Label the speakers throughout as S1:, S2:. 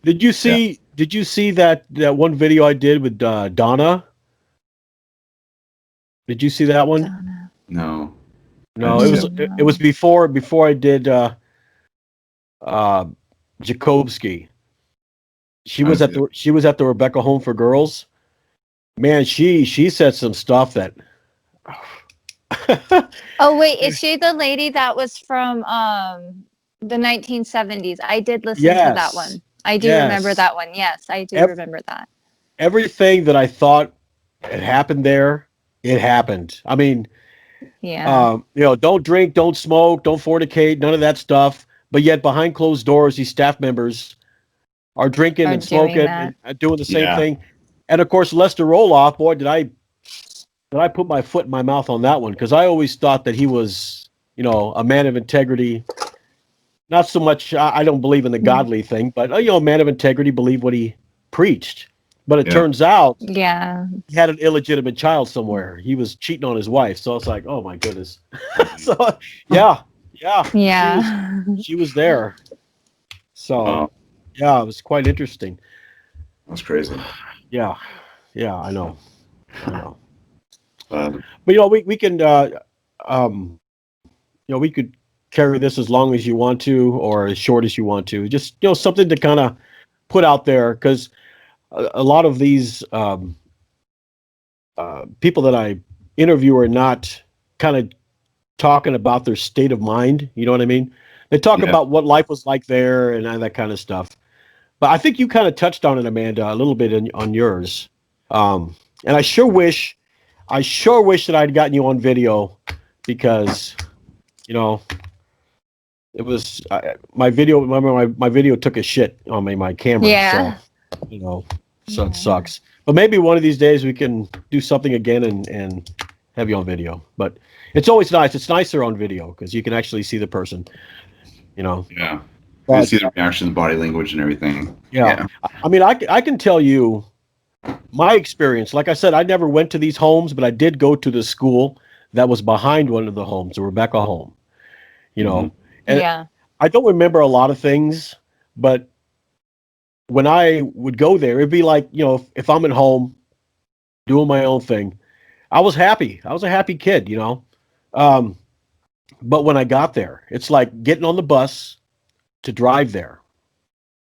S1: Did you see? Yeah. Did you see that one video I did with Donna? Did you see that one?
S2: Donna.
S3: No.
S1: No, it was before I did Jakobski. She was at the Rebecca Home for Girls. Man, she said some stuff that.
S2: Oh wait, is she the lady that was from the 1970s? I did listen to that one. I do remember that one. Yes, I do remember that.
S1: Everything that I thought had happened there, it happened. I mean, don't drink, don't smoke, don't fornicate, none of that stuff. But yet behind closed doors, these staff members are drinking and smoking and doing the same thing. And of course, Lester Roloff, boy, did I put my foot in my mouth on that one, because I always thought that he was, a man of integrity. Not so much, I don't believe in the godly thing, but, a man of integrity, believed what he preached. But it turns out he had an illegitimate child somewhere. He was cheating on his wife. So it's like, oh, my goodness. So, yeah. She was there. So, it was quite interesting.
S3: That's crazy.
S1: Yeah, I know. But, we can, we could carry this as long as you want to, or as short as you want to. Just, something to kind of put out there, because a lot of these people that I interview are not kind of talking about their state of mind. You know what I mean? They talk about what life was like there and that kind of stuff. But I think you kind of touched on it, Amanda, a little bit on yours. And I sure wish that I'd gotten you on video, because, it was my video. Remember, my video took a shit on my camera.
S2: Yeah.
S1: So, it sucks. But maybe one of these days we can do something again and have you on video. But it's always nice. It's nicer on video because you can actually see the person.
S3: Yeah. You see the reactions, body language, and everything.
S1: Yeah. I mean, I can tell you my experience. Like I said, I never went to these homes, but I did go to the school that was behind one of the homes, the Rebecca home. And I don't remember a lot of things, but when I would go there, it'd be like, if I'm at home doing my own thing, I was happy. I was a happy kid, But when I got there, it's like getting on the bus to drive there.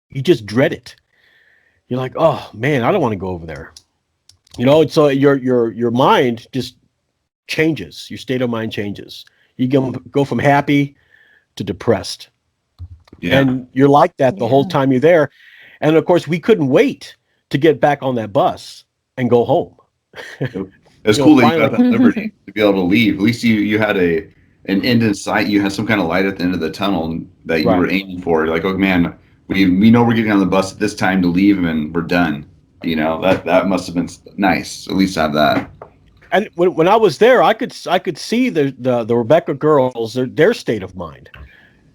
S1: You just dread it. You're like, oh man, I don't want to go over there. So your mind just changes. Your state of mind changes. You go from happy to depressed. And you're like that the whole time you're there. And of course, we couldn't wait to get back on that bus and go home.
S3: It's cool that you got that liberty to be able to leave. At least you had an end in sight. You had some kind of light at the end of the tunnel that you were aiming for. Like, oh man, we know we're getting on the bus at this time to leave, and we're done. That must have been nice. At least have that.
S1: And when I was there, I could see the Rebecca girls, their state of mind.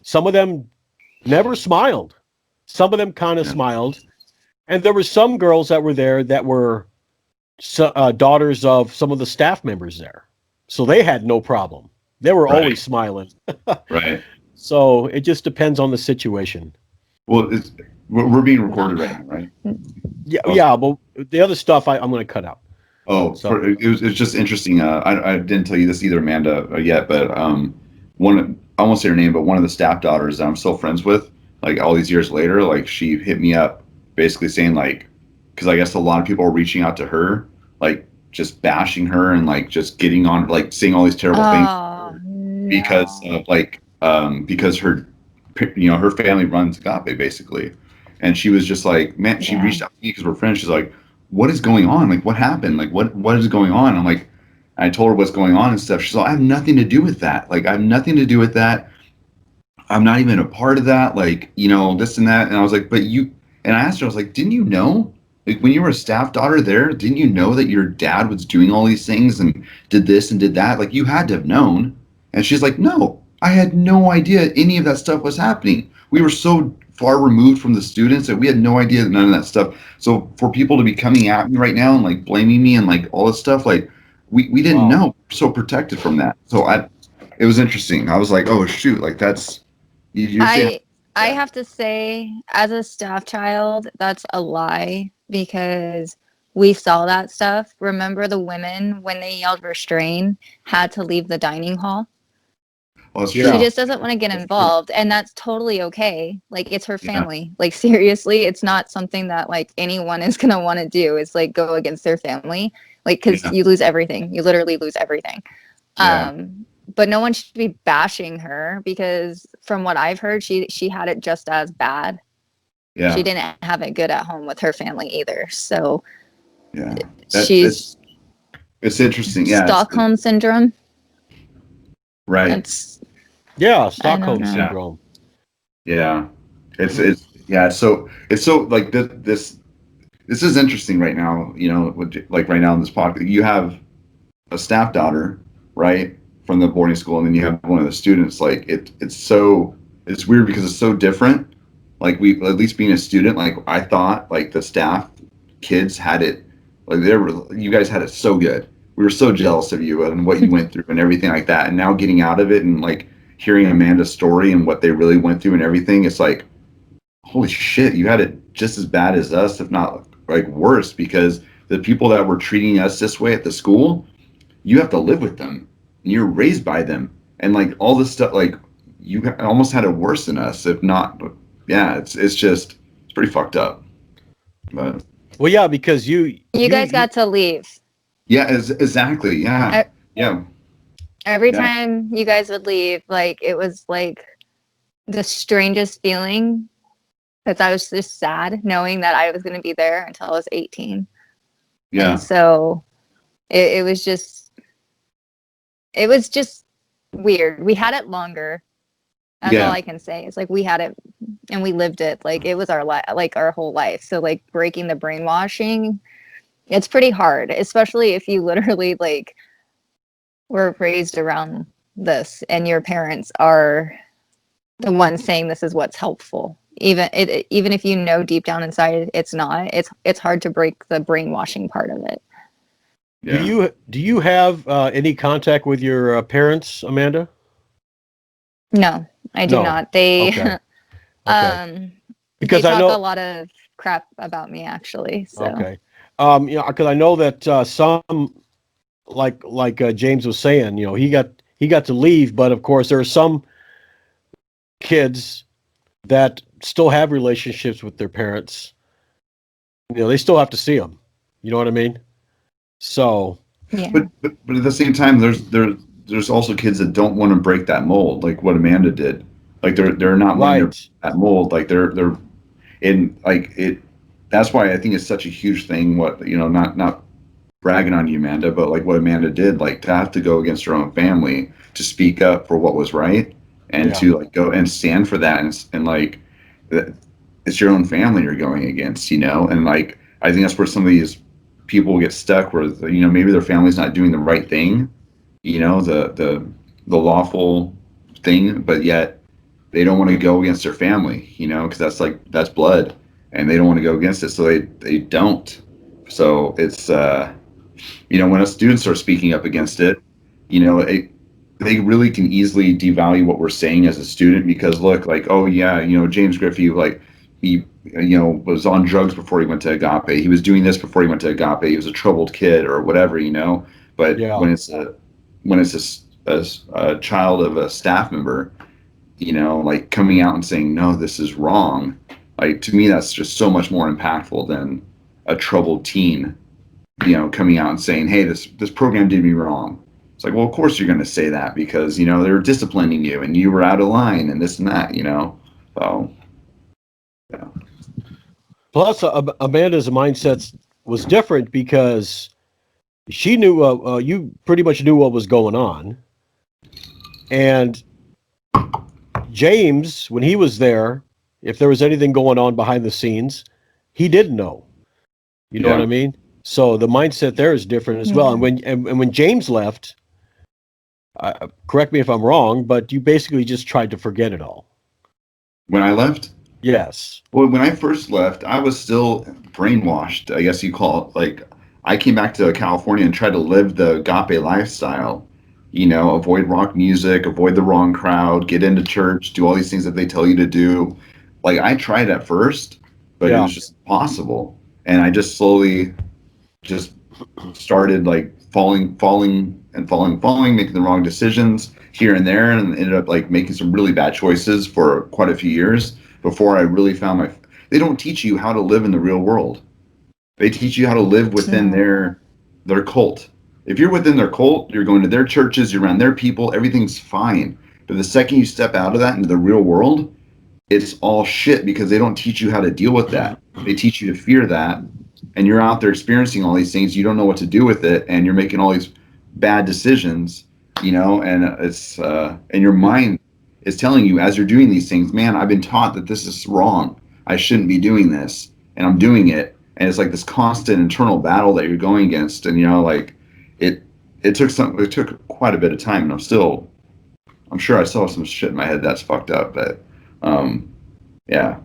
S1: Some of them never smiled. Some of them kind of smiled, and there were some girls that were there that were daughters of some of the staff members there, so they had no problem. They were always smiling.
S3: Right.
S1: So it just depends on the situation.
S3: Well, we're being recorded right now, right?
S1: Yeah. But the other stuff I'm going to cut out.
S3: Oh, so it was just interesting. I didn't tell you this either, Amanda, yet, but I won't say her name, but one of the staff daughters that I'm still friends with, like all these years later, like she hit me up basically saying like, because I guess a lot of people are reaching out to her, like just bashing her and like just getting on, like saying all these terrible things because of like, because her, her family runs Agape basically. And she was just like, man, she reached out to me because we're friends. She's like, what is going on? Like, what happened? Like, what is going on? I'm like, I told her what's going on and stuff. She's like, I have nothing to do with that. Like, I have nothing to do with that. I'm not even a part of that. Like, this and that. And I was like, and I asked her, I was like, didn't you know? Like, when you were a staff daughter there, didn't you know that your dad was doing all these things and did this and did that? Like, you had to have known. And she's like, no, I had no idea any of that stuff was happening. we were so far removed from the students that we had no idea none of that stuff. So for people to be coming at me right now and like blaming me and like all this stuff, like we didn't know. We're so protected from that. So it was interesting. I was like, oh shoot, like that's you're saying.
S2: I have to say, as a staff child, that's a lie because we saw that stuff. Remember the women, when they yelled restrain, had to leave the dining hall?
S3: Oh, it's
S2: She
S3: true.
S2: just doesn't want to get involved, and that's totally okay. Like, it's her family. Like, seriously, it's not something that, like, anyone is going to want to do, is, like, go against their family. Like, because you lose everything. You literally lose everything. But no one should be bashing her because from what I've heard, she had it just as bad. Yeah. She didn't have it good at home with her family either. So
S3: it's interesting. Yeah.
S2: Stockholm syndrome.
S3: Right.
S1: Stockholm syndrome.
S3: Yeah. It's so like this is interesting right now, you know, like right now in this podcast, you have a staff daughter, right? From the boarding school, and then you have one of the students. Like it's weird because it's so different. Like at least being a student, like I thought like the staff kids had it, like you guys had it so good. We were so jealous of you and what you went through and everything like that. And now getting out of it and like hearing Amanda's story and what they really went through and everything, it's like, holy shit, you had it just as bad as us, if not like worse, because the people that were treating us this way at the school, you have to live with them. You're raised by them, and like all this stuff, like you almost had it worse than us, if not. It's pretty fucked up. But
S1: because you
S2: guys got to leave.
S3: Yeah, exactly. Yeah,
S2: Every time you guys would leave, like it was like the strangest feeling, because I was just sad knowing that I was going to be there until I was 18. Yeah. And so it was just weird. We had it longer. That's all I can say. It's like we had it and we lived it. Like it was our our whole life. So like breaking the brainwashing, it's pretty hard, especially if you literally like were raised around this and your parents are the ones saying this is what's helpful. Even if you know deep down inside it's not. It's hard to break the brainwashing part of it.
S1: Yeah. Do you have any contact with your parents, Amanda?
S2: No, I do not. They because they talk a lot of crap about me, actually. So.
S1: Okay. Because I know that some, like James was saying, you know, he got to leave, but of course there are some kids that still have relationships with their parents. You know, they still have to see them. You know what I mean? So,
S3: but at the same time, there's also kids that don't want to break that mold, like what Amanda did. Like they're not wanting to break that mold. Like they're in like it. That's why I think it's such a huge thing. What, you know, not bragging on you, Amanda, but like what Amanda did, like to have to go against her own family to speak up for what was right and to like go and stand for that and like it's your own family you're going against, you know, and like I think that's where some of these people get stuck where, you know, maybe their family's not doing the right thing, you know, the lawful thing, but yet they don't want to go against their family, you know, because that's blood and they don't want to go against it. So they don't. So it's, you know, when a student starts speaking up against it, you know, they really can easily devalue what we're saying as a student because look, like, oh yeah, you know, James Griffey, like he, you know, was on drugs before he went to Agape. He was doing this before he went to Agape. He was a troubled kid or whatever, you know. But when it's a child of a staff member, you know, like coming out and saying, no, this is wrong. Like to me, that's just so much more impactful than a troubled teen, you know, coming out and saying, hey, this program did me wrong. It's like, well, of course you're going to say that because, you know, they're disciplining you and you were out of line and this and that, you know. So. Yeah.
S1: Plus, Amanda's mindset was different because she knew you pretty much knew what was going on, and James, when he was there, if there was anything going on behind the scenes, he didn't know. You know what I mean? So the mindset there is different as well. And when James left, correct me if I'm wrong, but you basically just tried to forget it all.
S3: When I left?
S1: Yes.
S3: Well, when I first left, I was still brainwashed, I guess you call it. Like, I came back to California and tried to live the Agape lifestyle. Avoid rock music, avoid the wrong crowd, get into church, do all these things that they tell you to do. Like, I tried at first, but it
S1: Yeah.
S3: was just impossible. And I just slowly just started like falling, making the wrong decisions here and there, and ended up like making some really bad choices for quite a few years before I really found my. They don't teach you how to live in the real world. They teach you how to live within their cult. If you're within their cult, you're going to their churches, you're around their people, everything's fine. But the second you step out of that into the real world, it's all shit because they don't teach you how to deal with that. They teach you to fear that, and you're out there experiencing all these things. You don't know what to do with it, and you're making all these bad decisions, and it's and your mind is telling you as you're doing these things, man, I've been taught that this is wrong. I shouldn't be doing this, and I'm doing it. And it's like this constant internal battle that you're going against, and like it took quite a bit of time, and I'm sure I still have some shit in my head that's fucked up, but yeah.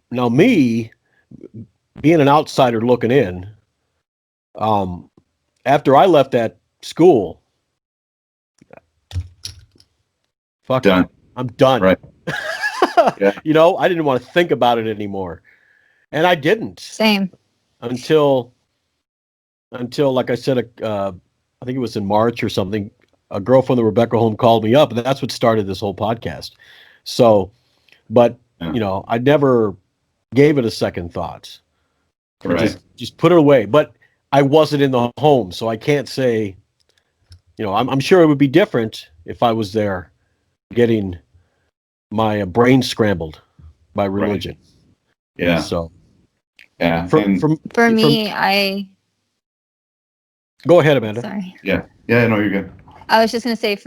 S1: Now me being an outsider looking in, after I left that school,
S3: Done.
S1: I'm done.
S3: Right. Yeah.
S1: I didn't want to think about it anymore. And I didn't.
S2: Same.
S1: Until like I said, I think it was in March or something, a girl from the Rebecca home called me up, and that's what started this whole podcast. So, but, I never gave it a second thought.
S3: Right.
S1: Just put it away. But I wasn't in the home, so I can't say, I'm sure it would be different if I was there getting my brain scrambled by religion.
S3: Right. Yeah.
S1: So,
S3: yeah.
S2: For me, I
S1: go ahead, Amanda.
S2: Sorry.
S3: Yeah. Yeah. No, you're good.
S2: I was just gonna say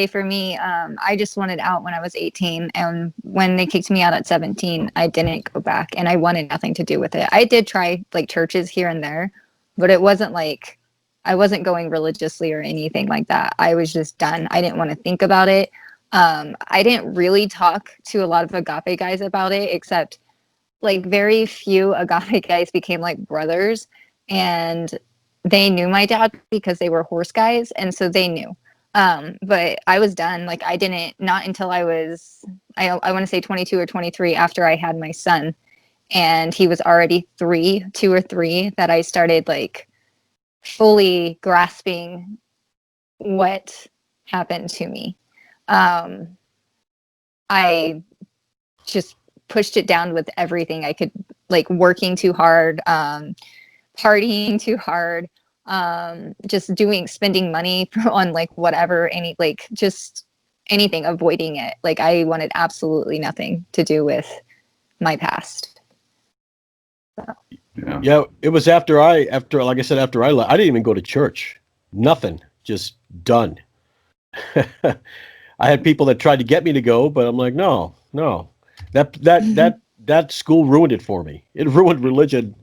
S2: for me, I just wanted out when I was 18, and when they kicked me out at 17, I didn't go back, and I wanted nothing to do with it. I did try like churches here and there, but it wasn't like I wasn't going religiously or anything like that. I was just done. I didn't want to think about it. I didn't really talk to a lot of Agape guys about it, except like very few Agape guys became like brothers, and they knew my dad because they were horse guys, and so they knew. But I was done. Like I didn't, not until I was, I want to say 22 or 23 after I had my son, and he was already 2 or 3, that I started like fully grasping what happened to me. I just pushed it down with everything I could, like working too hard, partying too hard, just spending money on like whatever, just anything, avoiding it. Like I wanted absolutely nothing to do with my past. So.
S1: Yeah, it was after I left, I didn't even go to church. Nothing, just done. I had people that tried to get me to go, but I'm like, no. That school ruined it for me. It ruined religion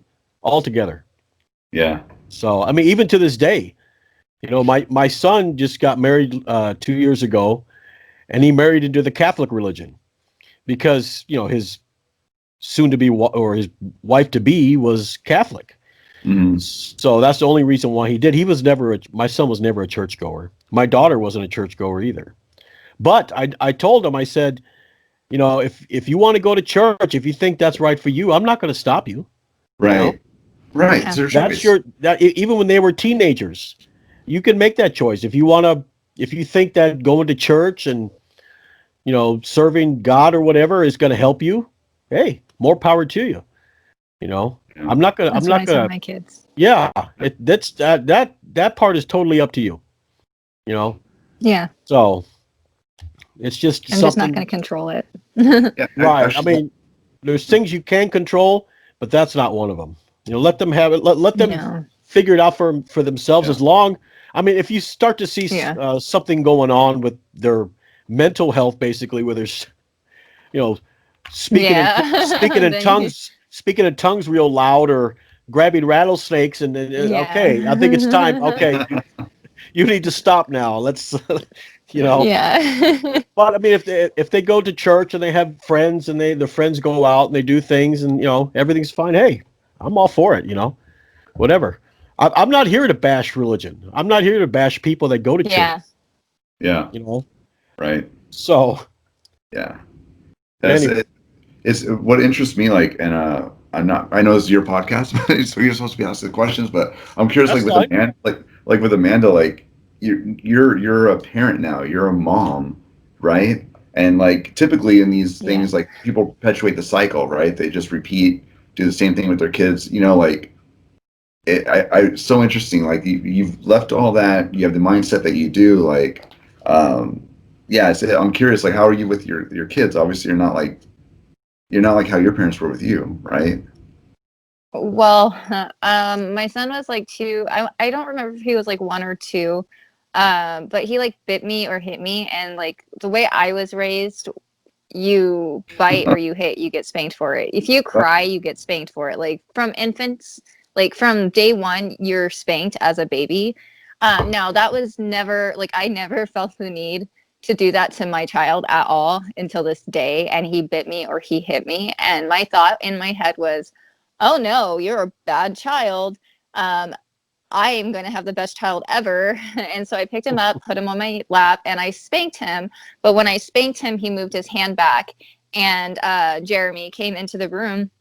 S1: altogether.
S3: Yeah.
S1: So, I mean, even to this day, my son just got married 2 years ago, and he married into the Catholic religion because, his soon-to-be or his wife-to-be was Catholic.
S3: Mm-hmm.
S1: So that's the only reason why he did. My son was never a churchgoer. My daughter wasn't a churchgoer either. But I told him, I said, if you want to go to church, if you think that's right for you, I'm not going to stop you.
S3: Right. Right.
S1: Yeah. Even when they were teenagers, you can make that choice. If you think that going to church and, serving God or whatever is going to help you, hey, more power to you. I'm not going to
S2: my kids.
S1: Yeah. That part is totally up to you.
S2: Yeah.
S1: So it's just
S2: I'm just not going to control it.
S3: Yeah,
S1: right. I mean, there's things you can control, but that's not one of them. Let them have it. Let them figure it out for themselves. As long, I mean, if you start to see something going on with their mental health, basically, where there's, speaking in tongues real loud, or grabbing rattlesnakes, and okay, I think it's time. Okay, you need to stop now. Let's you know.
S2: Yeah.
S1: But I mean, if they go to church and they have friends and their friends go out and they do things and everything's fine. Hey, I'm all for it. Whatever. I'm not here to bash religion. I'm not here to bash people that go to
S2: Yeah.
S1: church.
S3: Yeah. Right.
S1: So.
S3: Yeah. That's it. It's what interests me. Like, and I know this is your podcast, so you're supposed to be asking the questions, but I'm curious.
S1: That's
S3: like with Amanda, like with Amanda, like you're a parent now. You're a mom, right? And like typically in these things, like people perpetuate the cycle, right? They just do the same thing with their kids. Like it's so interesting. Like you've left all that. You have the mindset that you do. Like, yeah. I'm curious. Like, how are you with your kids? Obviously, you're not like how your parents were with you, right?
S2: Well, my son was like 2. I don't remember if he was like 1 or 2. But he like bit me or hit me, and like the way I was raised, you bite or you hit, you get spanked for it. If you cry, you get spanked for it. Like from infants, like from day 1, you're spanked as a baby. Now that was never like I never felt the need to do that to my child at all until this day, and he bit me or he hit me, and my thought in my head was, oh no, you're a bad child. I am going to have the best child ever. And so I picked him up, put him on my lap, and I spanked him. But when I spanked him, he moved his hand back, and Jeremy came into the room,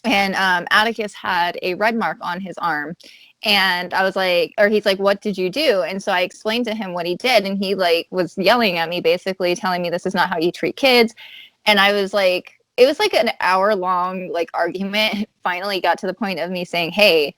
S2: and Atticus had a red mark on his arm. And I was like, or he's like, what did you do? And so I explained to him what he did, and he like was yelling at me, basically telling me this is not how you treat kids. And I was like, it was like an hour-long like argument. It finally got to the point of me saying, hey,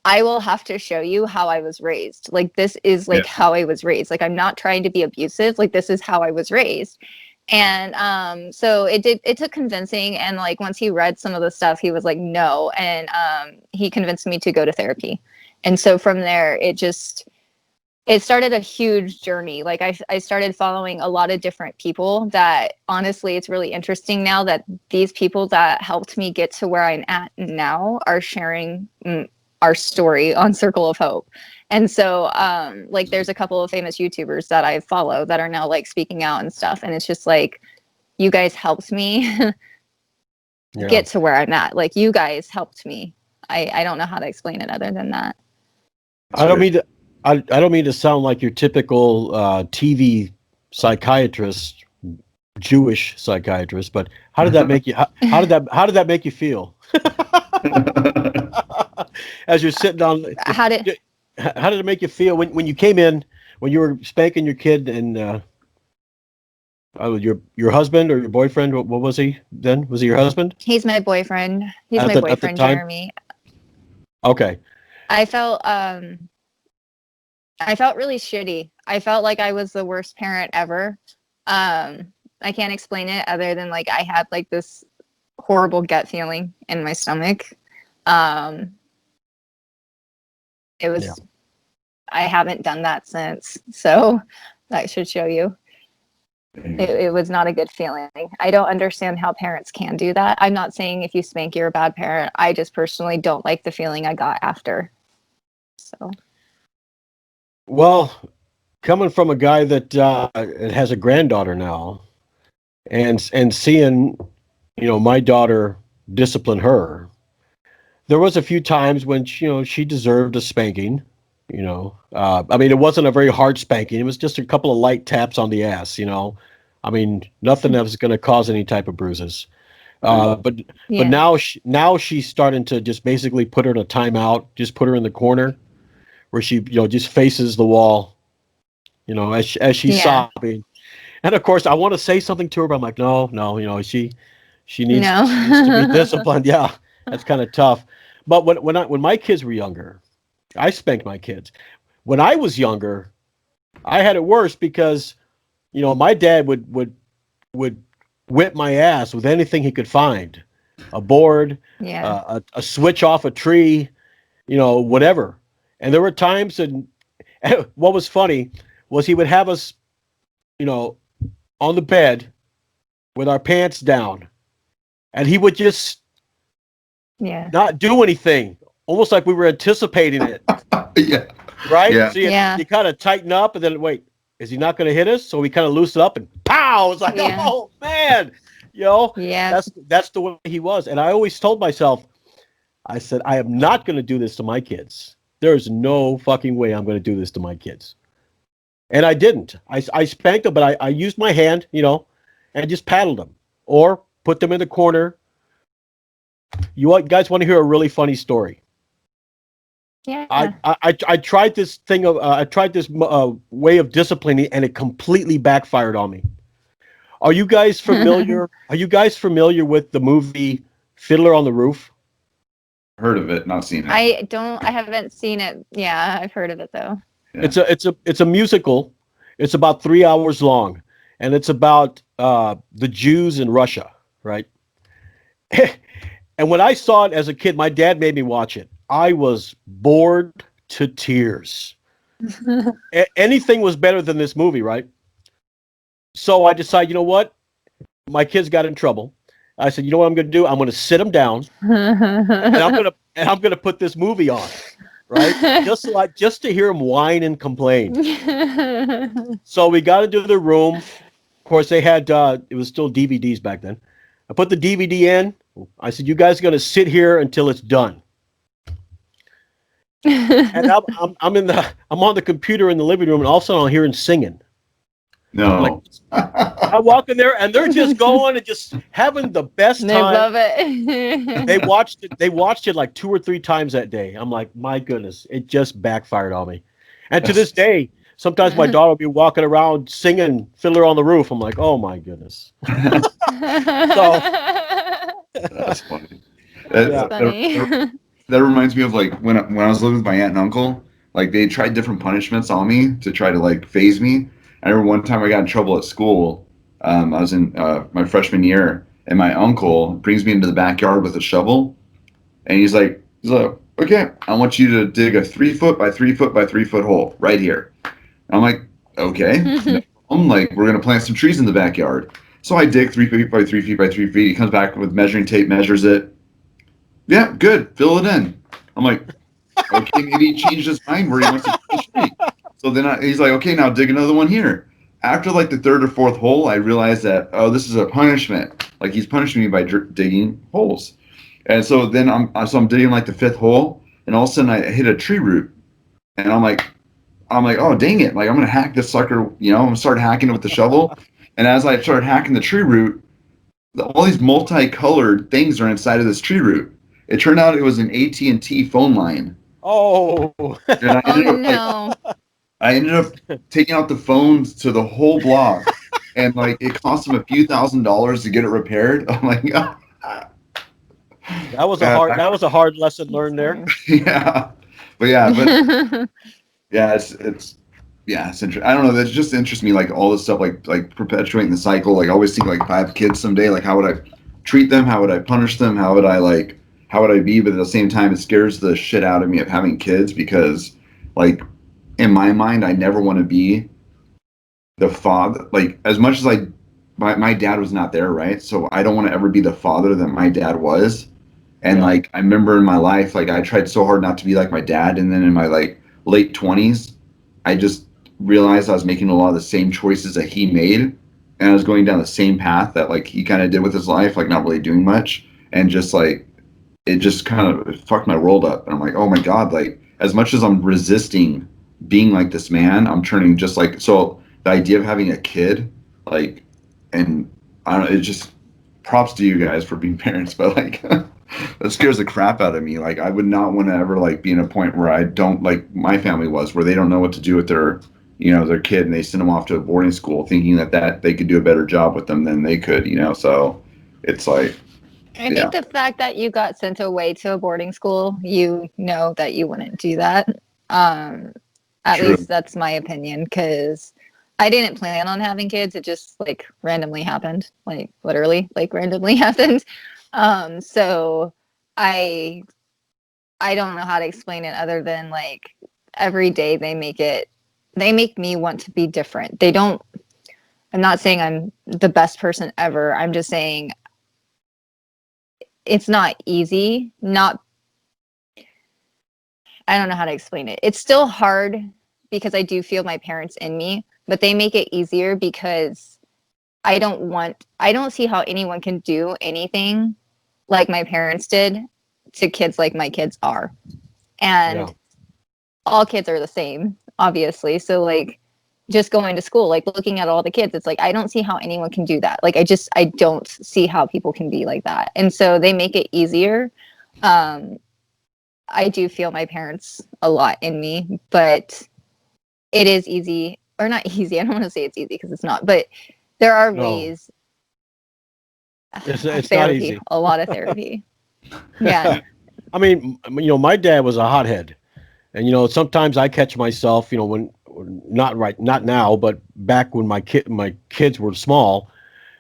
S2: I will have to show you how I was raised. Like, this is like how I was raised. Like, I'm not trying to be abusive. Like, this is how I was raised. And so it took convincing. And like, once he read some of the stuff, he was like, no. And he convinced me to go to therapy. And so from there, it started a huge journey. Like I started following a lot of different people that honestly, it's really interesting now that these people that helped me get to where I'm at now are sharing our story on Circle of Hope. And so like there's a couple of famous YouTubers that I follow that are now like speaking out and stuff. And it's just like, you guys helped me get to where I'm at. Like, you guys helped me. I don't know how to explain it other than that.
S1: I don't mean to sound like your typical TV psychiatrist, Jewish psychiatrist, but how did that make you? How did that make you feel? As you're sitting on, how did it make you feel when you came in, when you were spanking your kid and your husband or your boyfriend? What was he then? Was he your husband?
S2: He's my boyfriend. He's my boyfriend, Jeremy.
S1: Okay.
S2: I felt really shitty. I felt like I was the worst parent ever. I can't explain it other than like I had like this horrible gut feeling in my stomach. It was I haven't done that since. So that should show you. It was not a good feeling. I don't understand how parents can do that. I'm not saying if you spank, you're a bad parent. I just personally don't like the feeling I got after. So.
S1: Well, coming from a guy that has a granddaughter now, and seeing, my daughter discipline her, there was a few times when she deserved a spanking. I mean, it wasn't a very hard spanking. It was just a couple of light taps on the ass. I mean, nothing that was going to cause any type of bruises. But now she's starting to just basically put her in a timeout, just put her in the corner where she just faces the wall, as she's sobbing. And of course, I want to say something to her, but I'm like, no, she needs to be disciplined. Yeah, that's kind of tough. But when my kids were younger, I spanked my kids. When I was younger, I had it worse because, my dad would whip my ass with anything he could find, a board, a switch off a tree, whatever. And there were times, and what was funny was he would have us, on the bed with our pants down, and he would just not do anything, almost like we were anticipating it.
S3: Yeah.
S1: Right?
S3: Yeah.
S1: So you kind of tighten up and then wait. is he not going to hit us? So we kind of loosened up and pow! It's like,
S2: Yeah.
S1: oh man, you know,
S2: Yeah.
S1: that's the way he was. And I always told myself, I said, I am not going to do this to my kids. There's no fucking way I'm going to do this to my kids. And I didn't. I spanked them, but I used my hand, you know, and just paddled them or put them in the corner. You guys want to hear a really funny story?
S2: Yeah.
S1: I tried this thing of I tried this way of disciplining, and it completely backfired on me. Are you guys familiar? Are you guys familiar with the movie Fiddler on the Roof?
S3: Heard of it, not seen it.
S2: I haven't seen it. Yeah, I've heard of it though.
S3: Yeah.
S1: It's a musical. It's about 3 hours long, and it's about the Jews in Russia, right? And when I saw it as a kid, my dad made me watch it. I was bored to tears. Anything was better than this movie, right? So I decided, you know what? My kids got in trouble. I said, you know what I'm going to do? I'm going to sit them down, and I'm going to put this movie on, right? Just to hear them whine and complain. So we got into the room. Of course, they had it was still DVDs back then. I put the DVD in. I said, you guys are going to sit here until it's done. And I'm on the computer in the living room, and all of a sudden I'm hearing singing.
S3: No.
S1: I walk in there, and they're just going and just having the best time.
S2: They love it.
S1: They watched it like 2 or 3 times that day. I'm like, my goodness, it just backfired on me. And to this day, sometimes my daughter will be walking around singing Fiddler on the Roof. I'm like, oh my goodness. So
S3: That's funny.
S2: That's funny.
S3: That reminds me of like when I was living with my aunt and uncle. Like they tried different punishments on me to try to like phase me. I remember one time I got in trouble at school. I was in my freshman year, and my uncle brings me into the backyard with a shovel, and he's like, okay, I want you to dig a 3 foot by 3 foot by 3 foot hole right here. And I'm like, okay. I'm like, we're gonna plant some trees in the backyard. So I dig 3 feet by 3 feet by 3 feet. He comes back with measuring tape, measures it. Yeah, good. Fill it in. I'm like, okay, maybe he changed his mind where he wants to put the tree. So then he's like, okay, now dig another one here. After like the 3rd or 4th hole, I realized that, oh, this is a punishment. Like he's punishing me by digging holes. And so then I'm digging like the 5th hole, and all of a sudden I hit a tree root, and I'm like, oh dang it! Like I'm gonna hack this sucker. You know, I'm gonna start hacking it with the shovel. And as I started hacking the tree root, all these multicolored things are inside of this tree root. It turned out it was an AT&T phone line.
S1: Oh.
S3: And I ended up taking out the phones to the whole block, and like it cost them a few $1,000s to get it repaired. I'm like, oh.
S1: That was a hard lesson learned there.
S3: Yeah, but yeah, it's interesting. I don't know. That just interests me. Like all this stuff, like perpetuating the cycle. Like I always think, like if I have kids someday, like how would I treat them? How would I punish them? How would I be? But at the same time, it scares the shit out of me of having kids, because like in my mind, I never want to be the father. Like as much as my dad was not there, right? So I don't want to ever be the father that my dad was. And like I remember in my life, like I tried so hard not to be like my dad, and then in my like late 20s, I just realized I was making a lot of the same choices that he made, and I was going down the same path that like he kind of did with his life, like not really doing much, and just like it just kind of fucked my world up. And I'm like, oh my god, like as much as I'm resisting being like this man, I'm turning just like, so the idea of having a kid, like, and I don't know, it just props to you guys for being parents, but like that scares the crap out of me. Like I would not want to ever like be in a point where I don't, like my family was, where they don't know what to do with their, you know, their kid, and they send them off to a boarding school thinking that they could do a better job with them than they could, you know. So it's like,
S2: I think the fact that you got sent away to a boarding school, you know that you wouldn't do that. At
S3: True.
S2: least that's my opinion, because I didn't plan on having kids. It just like randomly happened, like literally like randomly happened. So I don't know how to explain it other than like every day they make me want to be different. I'm not saying I'm the best person ever. I'm just saying it's not easy. I don't know how to explain it. It's still hard because I do feel my parents in me, but they make it easier because I don't see how anyone can do anything like my parents did to kids like my kids are. And all kids are the same, obviously. So like just going to school, like looking at all the kids, it's like, I don't see how anyone can do that. Like, I don't see how people can be like that. And so they make it easier. I do feel my parents a lot in me, but it is easy, or not easy. I don't want to say it's easy because it's not, but there are ways.
S1: It's
S2: therapy,
S1: not easy.
S2: A lot of therapy. Yeah.
S1: I mean, my dad was a hothead, and sometimes I catch myself, when not now, but back when my kids were small,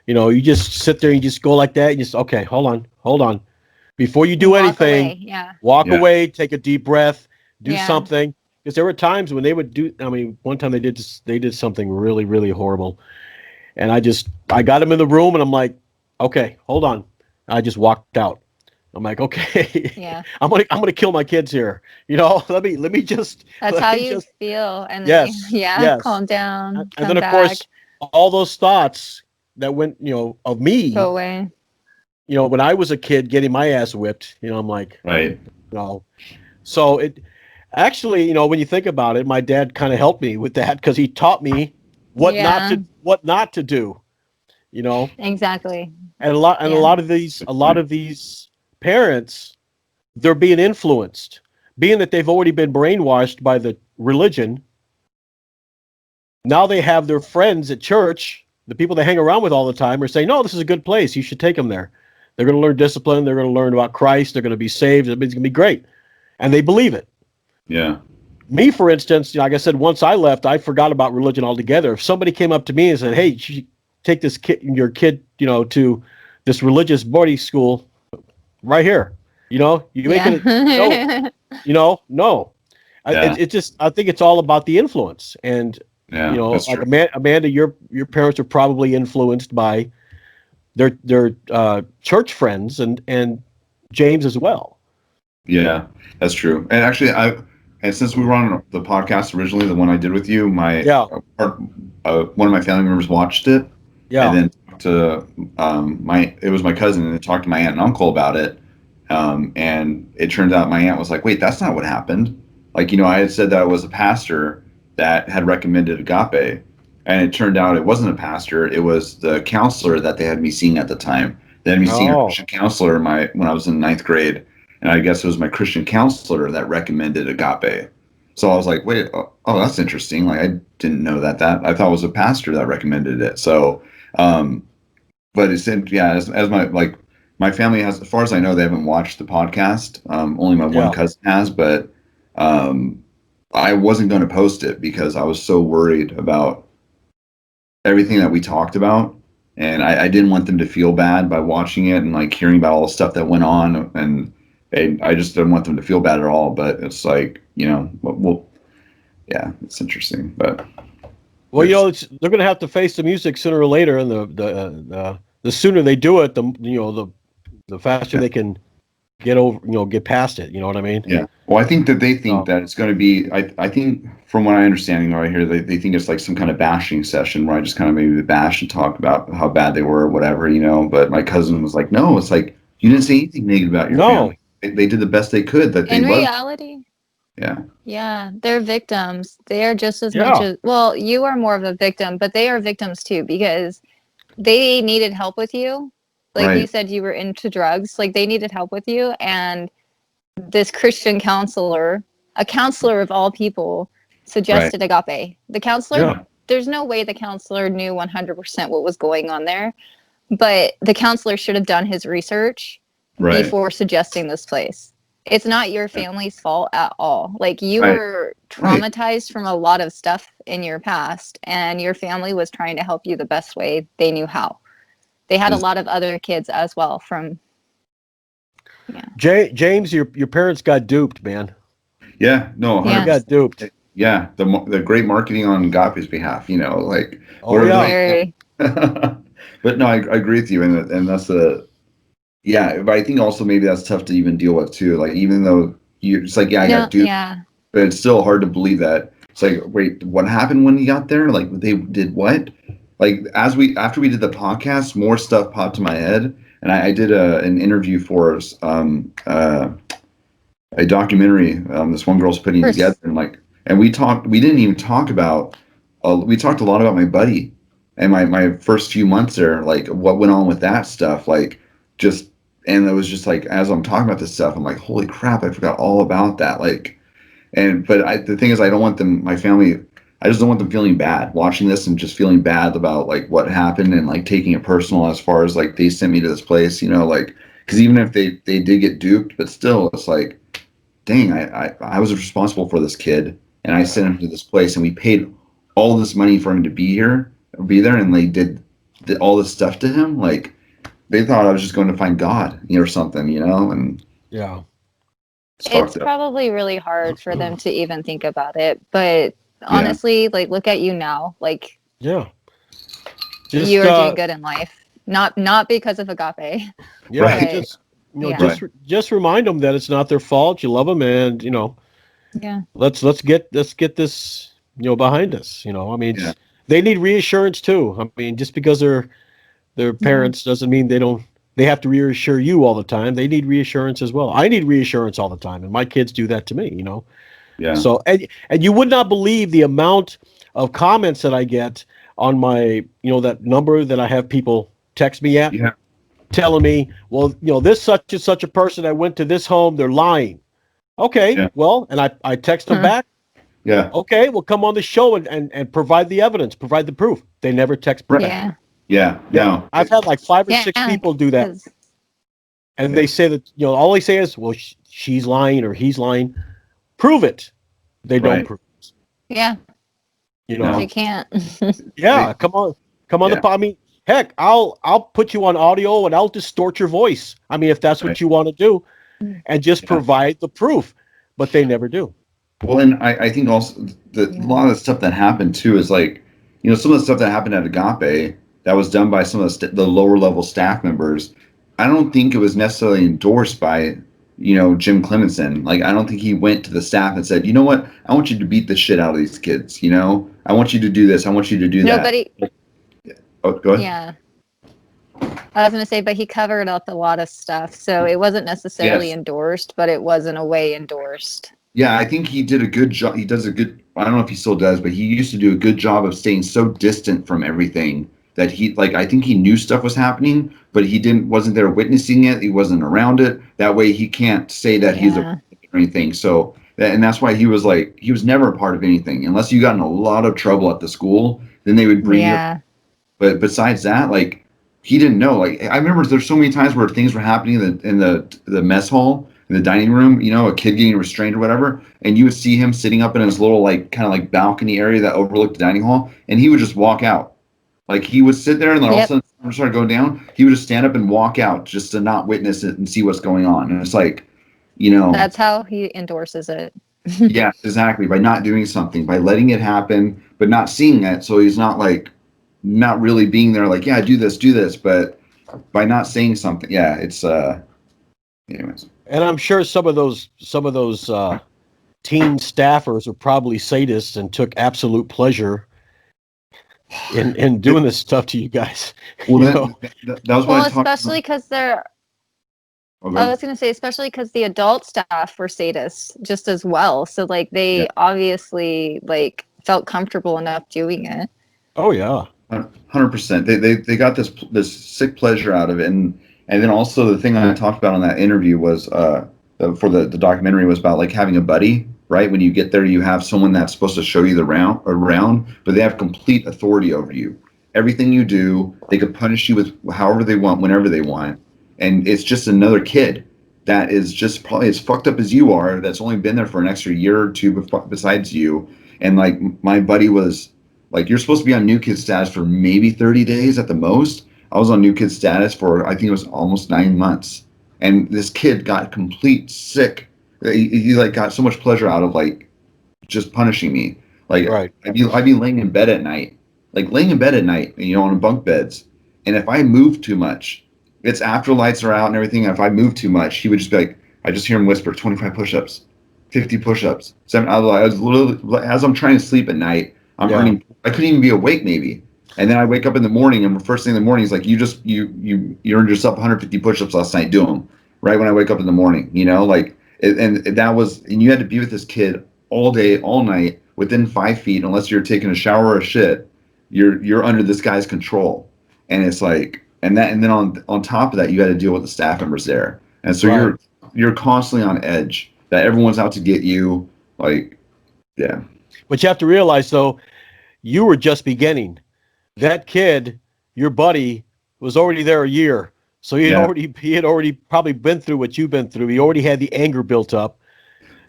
S1: you just sit there and you just go like that. And you just, okay, hold on. Before you do anything, walk away, take a deep breath, do something. Because there were times when they would do. I mean, one time they did something really, really horrible, and I got them in the room, and I'm like, okay, hold on. I just walked out. I'm like, okay, I'm gonna kill my kids here. Let me just.
S2: That's how you feel, and calm down.
S1: And then of course, all those thoughts that went, of me,
S2: go away.
S1: When I was a kid getting my ass whipped, I'm like,
S3: right.
S1: So it actually, when you think about it, my dad kind of helped me with that because he taught me what not to do.
S2: Exactly.
S1: And a lot of these parents, they're being influenced, being that they've already been brainwashed by the religion. Now they have their friends at church, the people they hang around with all the time, are saying, no, this is a good place. You should take them there. They're going to learn discipline. They're going to learn about Christ. They're going to be saved. It's going to be great. And they believe it.
S3: Yeah.
S1: Me, for instance, like I said, once I left, I forgot about religion altogether. If somebody came up to me and said, hey, you should take your kid, to this religious boarding school right here, you ain't gonna, no. It just, I think it's all about the influence. And, like Amanda, your parents are probably influenced by their church friends and James as well.
S3: Yeah, that's true. And actually, and since we were on the podcast originally, the one I did with you, one of my family members watched it, and then talked to it was my cousin, and talked to my aunt and uncle about it, and it turned out my aunt was like, "Wait, that's not what happened." Like, I had said that it was a pastor that had recommended Agape, and it turned out it wasn't a pastor; it was the counselor that they had me seeing at the time. They had me seeing a Christian counselor when I was in 9th grade. And I guess it was my Christian counselor that recommended Agape. So I was like, wait, oh, that's interesting. Like, I didn't know that. I thought it was a pastor that recommended it. So, but it's, as my family has, as far as I know, they haven't watched the podcast. Only my one cousin has, but I wasn't going to post it because I was so worried about everything that we talked about. And I didn't want them to feel bad by watching it and like hearing about all the stuff that went on. And I just didn't want them to feel bad at all, but it's like, it's interesting. But
S1: they're going to have to face the music sooner or later, and the sooner they do it, the faster they can get past it. You know what I mean?
S3: Yeah. Well, I think that they think that it's going to be. I think from what I understand right here, they think it's like some kind of bashing session where I just kind of maybe bash and talk about how bad they were or whatever, But my cousin was like, "No, it's like you didn't say anything negative about your family. They did the best they could. That they
S2: in reality, they're victims. They are just as much as you are more of a victim, but they are victims too because they needed help with you. Like you said, you were into drugs. Like they needed help with you, and this Christian counselor, a counselor of all people, suggested Agape. The counselor, there's no way the counselor knew 100% what was going on there, but the counselor should have done his research before suggesting this place. It's not your family's fault at all. Like you were traumatized from a lot of stuff in your past, and your family was trying to help you the best way they knew how. They had a lot of other kids as well from. Yeah.
S1: James, your parents got duped, man.
S3: Yeah, no, 100%.
S1: They got duped.
S3: Yeah, the great marketing on Agape's behalf, like. But no, I agree with you, and that's but I think also maybe that's tough to even deal with too. Like even though it's like I got duped, but it's still hard to believe that It's like, wait, what happened when you got there? Like, they did what? Like, after we did the podcast, more stuff popped to my head, and I did an interview for a documentary. This one girl's putting together, and we talked. We didn't even talk about. We talked a lot about my buddy and my first few months there, like what went on with that stuff, like just. And it was just like, as I'm talking about this stuff, I'm like, holy crap, I forgot all about that. Like, but the thing is, I don't want them, my family, I just don't want them feeling bad watching this and just feeling bad about like what happened and like taking it personal as far as like they sent me to this place, you know, like, because even if they did get duped, but still, it's like, dang, I was responsible for this kid and I sent him to this place and we paid all this money for him to be there, and they did all this stuff to him. Like, they thought I was just going to find God, you know, or something, you know, and
S1: yeah.
S2: It's probably really hard for them to even think about it, but honestly, like, look at you now, like,
S1: yeah,
S2: you are doing good in life, not because of Agape.
S1: Yeah, right. Just remind them that it's not their fault. You love them, and you know, let's get this, you know, behind us. You know, I mean, they need reassurance too. I mean, just because they're parents doesn't mean they have to reassure you all the time. They need reassurance as well. I need reassurance all the time, and my kids do that to me, you know.
S3: Yeah.
S1: So, and you would not believe the amount of comments that I get on my, you know, that number that I have people text me at, telling me, well, you know, this such and such a person that went to this home, they're lying. Okay, well, and I text them back.
S3: Yeah.
S1: Okay, well, come on the show and provide the evidence, provide the proof. They never text back.
S3: Yeah. No.
S1: I've had like 5 or 6 people do that. And they say that, you know, all they say is, well, she's lying or he's lying. Prove it. They don't prove it.
S2: Yeah.
S1: You know,
S2: they can't.
S1: Come on the I mean, heck, I'll put you on audio and I'll distort your voice. I mean, if that's what you want to do, and just provide the proof, but they never do.
S3: Well, and I think also a lot of the stuff that happened too is like, you know, some of the stuff that happened at Agape that was done by some of the lower level staff members. I don't think it was necessarily endorsed by, you know, Jim Clemenson. Like, I don't think he went to the staff and said, you know what, I want you to beat the shit out of these kids. You know, I want you to do this. I want you to do that.
S2: Nobody.
S3: Oh, go ahead.
S2: Yeah. I was going to say, but he covered up a lot of stuff. So it wasn't necessarily endorsed, but it was in a way endorsed.
S3: Yeah, I think he did a good job. He does a good, I don't know if he still does, but he used to do a good job of staying so distant from everything that he, like, I think he knew stuff was happening, but he wasn't there witnessing it. He wasn't around it. That way he can't say that he's a or anything. So, and that's why he was like, he was never a part of anything. Unless you got in a lot of trouble at the school, then they would bring you. But besides that, like, he didn't know. Like, I remember there's so many times where things were happening in the mess hall, in the dining room, you know, a kid getting restrained or whatever, and you would see him sitting up in his little, like, kind of like balcony area that overlooked the dining hall, and he would just walk out. Like, he would sit there, and then all of a sudden it started going down. He would just stand up and walk out just to not witness it and see what's going on. And it's like, you know,
S2: that's how he endorses it.
S3: Yeah, exactly. By not doing something, by letting it happen, but not seeing it. So he's not like, not really being there. Like, yeah, do this, but by not saying something, it's anyways.
S1: And I'm sure some of those teen staffers are probably sadists and took absolute pleasure in doing this stuff to you guys.
S3: Well, that was what
S2: especially because they're. Okay. I was going to say, especially because the adult staff were sadists just as well. So, like, they obviously, like, felt comfortable enough doing it.
S1: Oh yeah,
S3: 100%. They got this sick pleasure out of it, and then also the thing I talked about on that interview was for the documentary was about, like, having a buddy. Right, when you get there, you have someone that's supposed to show you around, but they have complete authority over you. Everything you do, they could punish you with however they want, whenever they want. And it's just another kid that is just probably as fucked up as you are, that's only been there for an extra year or two besides you. And, like, my buddy was like, you're supposed to be on new kid status for maybe 30 days at the most. I was on new kid status for, I think it was almost 9 months. And this kid got complete sick. He like got so much pleasure out of, like, just punishing me. Like, I'd be laying in bed at night, you know, on bunk beds. And if I moved too much, it's after lights are out and everything. If I moved too much, he would just be like, I just hear him whisper, 25 push-ups, 50 push-ups. I was literally, as I'm trying to sleep at night, I'm earning. I couldn't even be awake maybe. And then I wake up in the morning, and the first thing in the morning is like, you earned yourself 150 push-ups last night. Do them right when I wake up in the morning. And that was, and you had to be with this kid all day, all night, within 5 feet, unless you're taking a shower or a shit. You're under this guy's control, and it's like, and then on top of that, you had to deal with the staff members there, and so you're constantly on edge that everyone's out to get you. Like, yeah.
S1: But you have to realize, though, you were just beginning. That kid, your buddy, was already there a year. So he had already probably been through what you've been through. He already had the anger built up.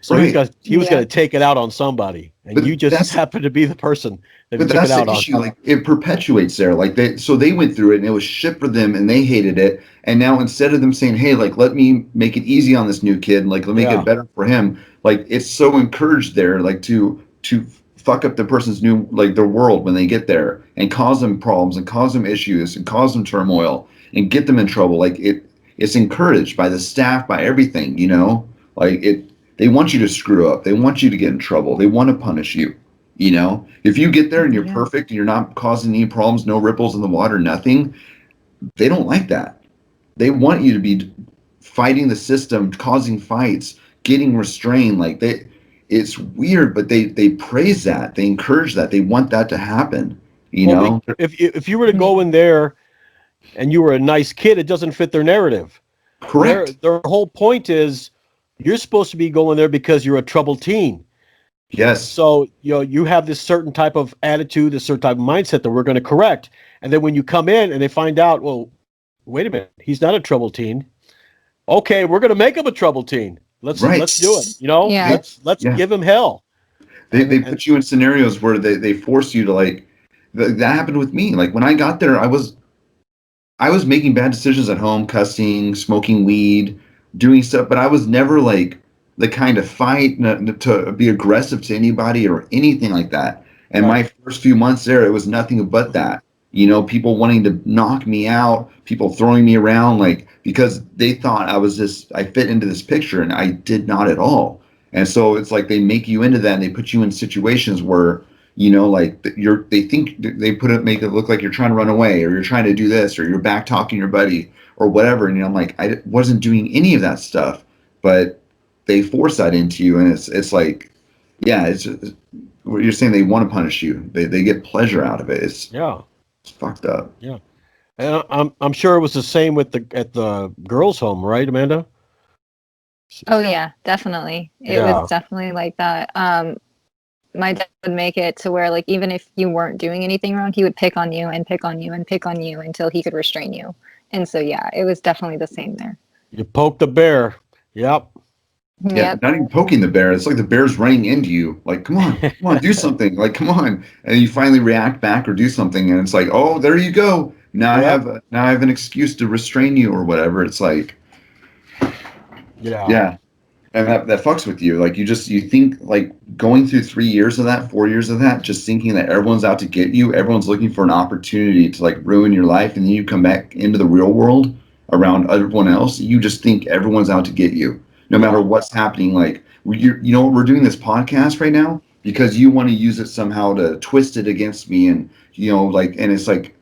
S1: So he was going to take it out on somebody. And you just happened to be the person that took it out on.
S3: Like, it perpetuates there. Like, they went through it, and it was shit for them, and they hated it. And now, instead of them saying, hey, like, let me make it easy on this new kid, like, let me make it better for him, like, it's so encouraged there, like, to fuck up the person's their world when they get there, and cause them problems, and cause them issues, and cause them turmoil, and get them in trouble. Like, it's encouraged by the staff, by everything, like, they want you to screw up. They want you to get in trouble. They want to punish you. If you get there and you're perfect and you're not causing any problems, no ripples in the water, nothing, they don't like that. They want you to be fighting the system, causing fights, getting restrained. Like, it's weird, but they praise that. They encourage that. They want that to happen.
S1: If you were to go in there and you were a nice kid, it doesn't fit their narrative.
S3: Correct.
S1: Their whole point is, you're supposed to be going there because you're a troubled teen.
S3: Yes.
S1: So, you have this certain type of attitude, this certain type of mindset that we're going to correct. And then when you come in and they find out, well, wait a minute, he's not a troubled teen. Okay, we're going to make him a troubled teen. Let's do it. Let's give him hell.
S3: They put you in scenarios where they force you to, like, that happened with me. Like, when I got there, I was making bad decisions at home, cussing, smoking weed, doing stuff, but I was never like the kind of fight to be aggressive to anybody or anything like that. And my first few months there, it was nothing but that. People wanting to knock me out, people throwing me around, like, because they thought I fit into this picture, and I did not at all. And so it's like they make you into that, and they put you in situations where, like, they think they make it look like you're trying to run away, or you're trying to do this, or you're back talking your buddy, or whatever. And I'm like, I wasn't doing any of that stuff, but they force that into you, and it's like, it's what you're saying. They want to punish you. They get pleasure out of it. It's fucked up.
S1: Yeah, and I'm sure it was the same at the girls' home, right, Amanda?
S2: Oh yeah, definitely. It was definitely like that. My dad would make it to where, like, even if you weren't doing anything wrong, he would pick on you and pick on you and pick on you until he could restrain you. And so, it was definitely the same there.
S1: You poke the bear. Yep.
S3: Yeah, not even poking the bear. It's like the bear's running into you. Like, come on, do something. Like, come on. And you finally react back or do something, and it's like, oh, there you go. Now I have an excuse to restrain you or whatever. It's like, yeah. And that fucks with you. Like, you think, like, going through 3 years of that, 4 years of that, just thinking that everyone's out to get you, everyone's looking for an opportunity to, like, ruin your life, and then you come back into the real world around everyone else, you just think everyone's out to get you, no matter what's happening. Like, we're doing this podcast right now because you want to use it somehow to twist it against me, and and it's like,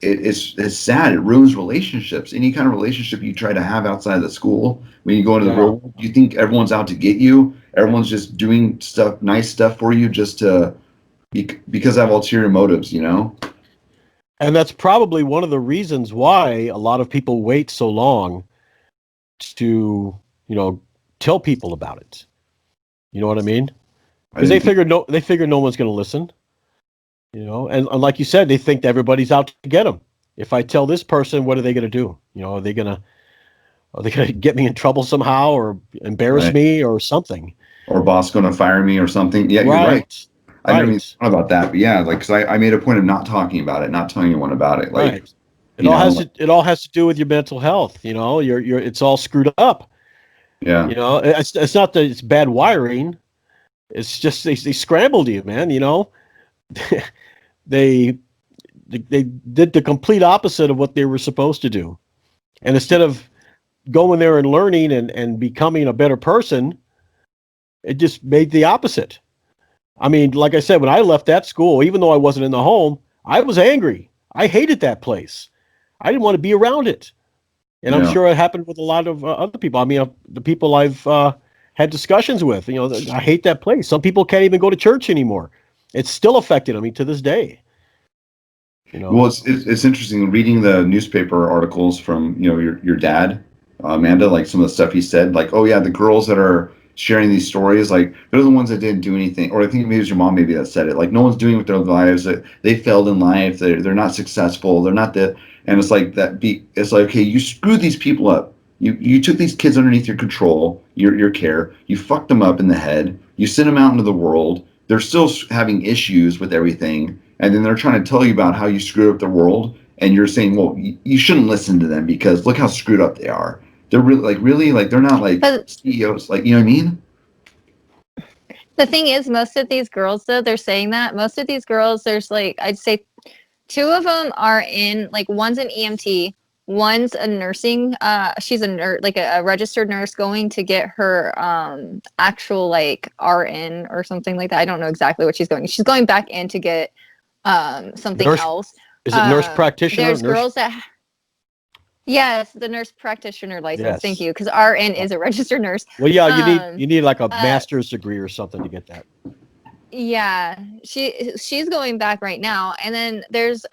S3: it's sad. It ruins relationships. Any kind of relationship you try to have outside of the school, when you go into the real world, you think everyone's out to get you. Everyone's just doing nice stuff for you, just to because I have ulterior motives,
S1: And that's probably one of the reasons why a lot of people wait so long to, tell people about it. You know what I mean? Because they figure no one's going to listen. And like you said, they think everybody's out to get them. If I tell this person, what are they going to do? Are they going to get me in trouble somehow, or embarrass me, or something?
S3: Or boss going to fire me or something? Yeah, you're right. I never even thought about that, but like, because I made a point of not talking about it, not telling anyone about it. Like,
S1: it all has to do with your mental health. It's all screwed up.
S3: Yeah.
S1: It's not that it's bad wiring. It's just they scrambled you, man. They did the complete opposite of what they were supposed to do. And instead of going there and learning and becoming a better person, It just made the opposite. I mean, like I said, when I left that school, even though I wasn't in the home, I was angry. I hated that place. I didn't want to be around it. And I'm sure it happened with a lot of other people. I mean, the people I've had discussions with, I hate that place. Some people can't even go to church anymore. It's still affected me to this day.
S3: Well, it's interesting reading the newspaper articles from, your dad, Amanda, like some of the stuff he said, like, oh yeah, the girls that are sharing these stories, like they're the ones that didn't do anything. Or I think maybe it was your mom maybe that said it, like no one's doing with their lives, that they failed in life, they're not successful, they're not that. And it's like it's like, okay, you screwed these people up. You took these kids underneath your control, your care, you fucked them up in the head, you sent them out into the world, they're still having issues with everything, and then they're trying to tell you about how you screwed up the world, and you're saying, well, you shouldn't listen to them because look how screwed up they are. They're really like they're not like CEOs, like, you know what I mean?
S2: The thing is, most of these girls, though, they're saying that most of these girls, there's like, I'd say 2 of them are in, like, one's an EMT, one's a nursing, she's a nurse, like a registered nurse going to get her actual like RN or something like that. I don't know exactly what she's going. She's going back in to get something else.
S1: Is it nurse practitioner?
S2: There's girls that yes, the nurse practitioner license. Yes. Thank you, because RN is a registered nurse.
S1: Well, yeah, you need like a master's degree or something to get that.
S2: Yeah, she's going back right now, and then there's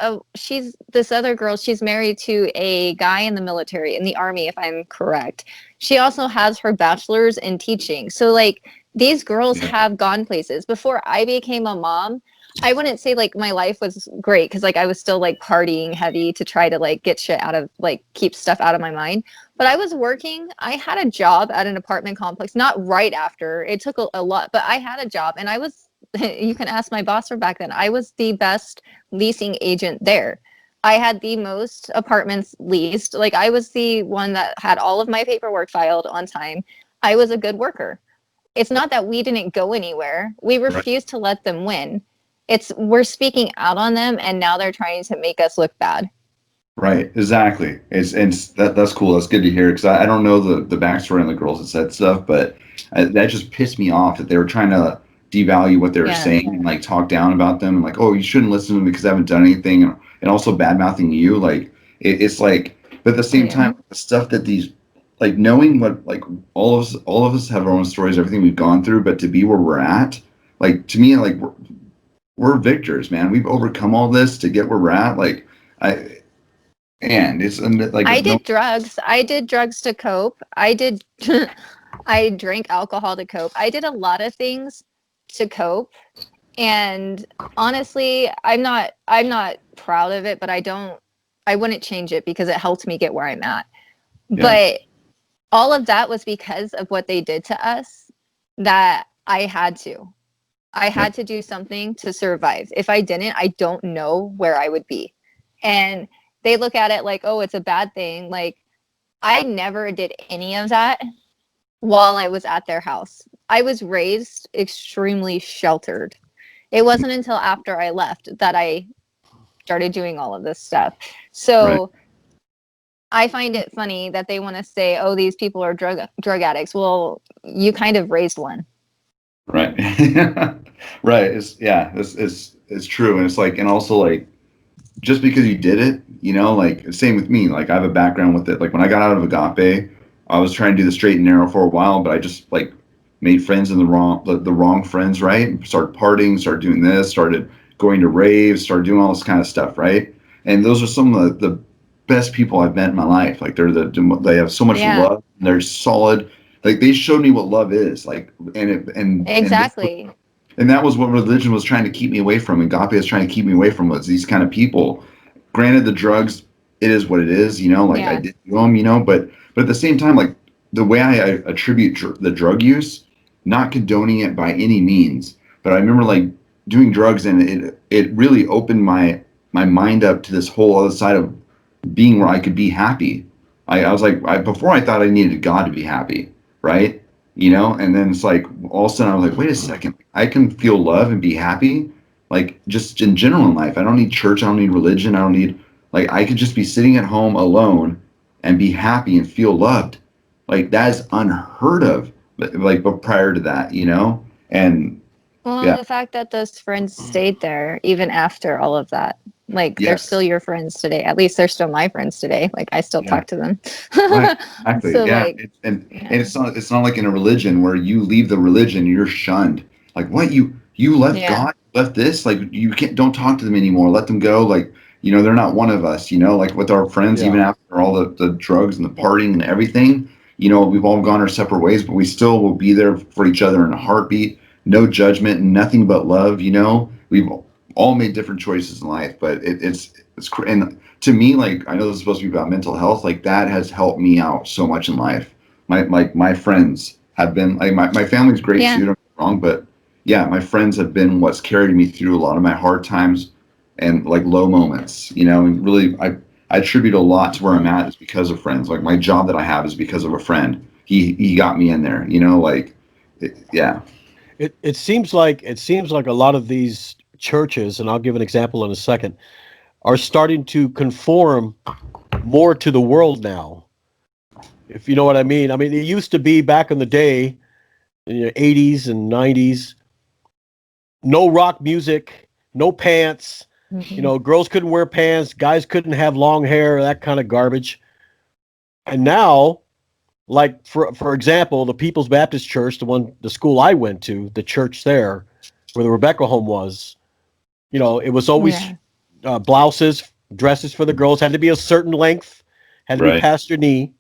S2: this other girl. She's married to a guy in the military, in the army, if I'm correct. She also has her bachelor's in teaching. So like these girls have gone places. Before I became a mom, I wouldn't say like my life was great because like I was still like partying heavy to try to like get shit out of, like, keep stuff out of my mind. But I was working. I had a job at an apartment complex, not right after. It took a lot, but I had a job, and I was, you can ask my boss from back then, I was the best leasing agent there. I had the most apartments leased. Like, I was the one that had all of my paperwork filed on time. I was a good worker. It's not that we didn't go anywhere. We refused to let them win. We're speaking out on them, and now they're trying to make us look bad.
S3: Right, exactly. That's cool. That's good to hear, because I don't know the backstory on the girls that said stuff, but that just pissed me off that they were trying to devalue what they were saying and like talk down about them and like, oh, you shouldn't listen to them because they haven't done anything, and also bad mouthing you. Like it's like, but at the same time, the stuff that these, like, knowing what, like, all of us have our own stories, everything we've gone through, but to be where we're at, like, to me, like, we're victors, man. We've overcome all this to get where we're at. Like, it's like
S2: I did drugs. I did drugs to cope. I drank alcohol to cope. I did a lot of things to cope, and honestly, I'm not proud of it, but I wouldn't change it because it helped me get where I'm at. But all of that was because of what they did to us, that I had to do something to survive. If I didn't, I don't know where I would be. And they look at it like, oh, it's a bad thing. Like, I never did any of that while I was at their house. I was raised extremely sheltered. It wasn't until after I left that I started doing all of this stuff. So I find it funny that they want to say, oh, these people are drug addicts. Well, you kind of raised one.
S3: Right. Right. It's true. And it's like, and also like, just because you did it, like, same with me. Like, I have a background with it. Like, when I got out of Agape, I was trying to do the straight and narrow for a while, but I just like made friends in the wrong friends, right? Started partying, started doing this, started going to raves, started doing all this kind of stuff, right? And those are some of the best people I've met in my life. Like, they have so much love, and they're solid. Like, they showed me what love is, like, and
S2: exactly.
S3: And that was what religion was trying to keep me away from. Agape is trying to keep me away from, was these kind of people. Granted, the drugs, it is what it is, like I did do them, but at the same time, like, the way I attribute the drug use, not condoning it by any means, but I remember like doing drugs, and it really opened my mind up to this whole other side of being where I could be happy. I was like, before I thought I needed God to be happy, right? And then it's like, all of a sudden I was like, wait a second, I can feel love and be happy, like, just in general in life. I don't need church, I don't need religion, I don't need, like, I could just be sitting at home alone and be happy and feel loved. Like, that is unheard of but prior to that, and
S2: Well,
S3: yeah,
S2: the fact that those friends stayed there even after all of that, like they're still
S3: yes,
S2: your friends today. At least they're still my friends today. Like I still
S3: yeah,
S2: talk to them.
S3: right, exactly,
S2: So
S3: yeah,
S2: like,
S3: and
S2: yeah,
S3: it's not like in a religion where you leave the religion, you're shunned. Like what you left
S2: yeah,
S3: God, left this, like you can't don't talk to them anymore. Let them go. Like they're not one of us. Like with our friends, even
S1: Yeah.
S3: after all the drugs and the partying and everything. We've all gone our separate ways, but we still will be there for each other in a heartbeat. No judgment, nothing but love. We've all made different choices in life, but and to me, like I know this is supposed to be about mental health, like that has helped me out so much in life. My friends have been like my family's great
S2: yeah.
S3: too, don't get me wrong, but yeah, my friends have been what's carried me through a lot of my hard times and like low moments, and really I attribute a lot to where I'm at is because of friends. Like my job that I have is because of a friend. He got me in there, yeah.
S1: It seems like a lot of these churches, and I'll give an example in a second, are starting to conform more to the world now. If you know what I mean. I mean, it used to be back in the day, in the 80s and 90s, no rock music, no pants.
S2: Mhm.
S1: Girls couldn't wear pants, guys couldn't have long hair, that kind of garbage. And now, like for example, the People's Baptist Church, the school I went to, the church there, where the Rebecca home was, it was always
S2: Yeah.
S1: blouses, dresses for the girls had to be a certain length, had to be
S3: Right.
S1: past your knee.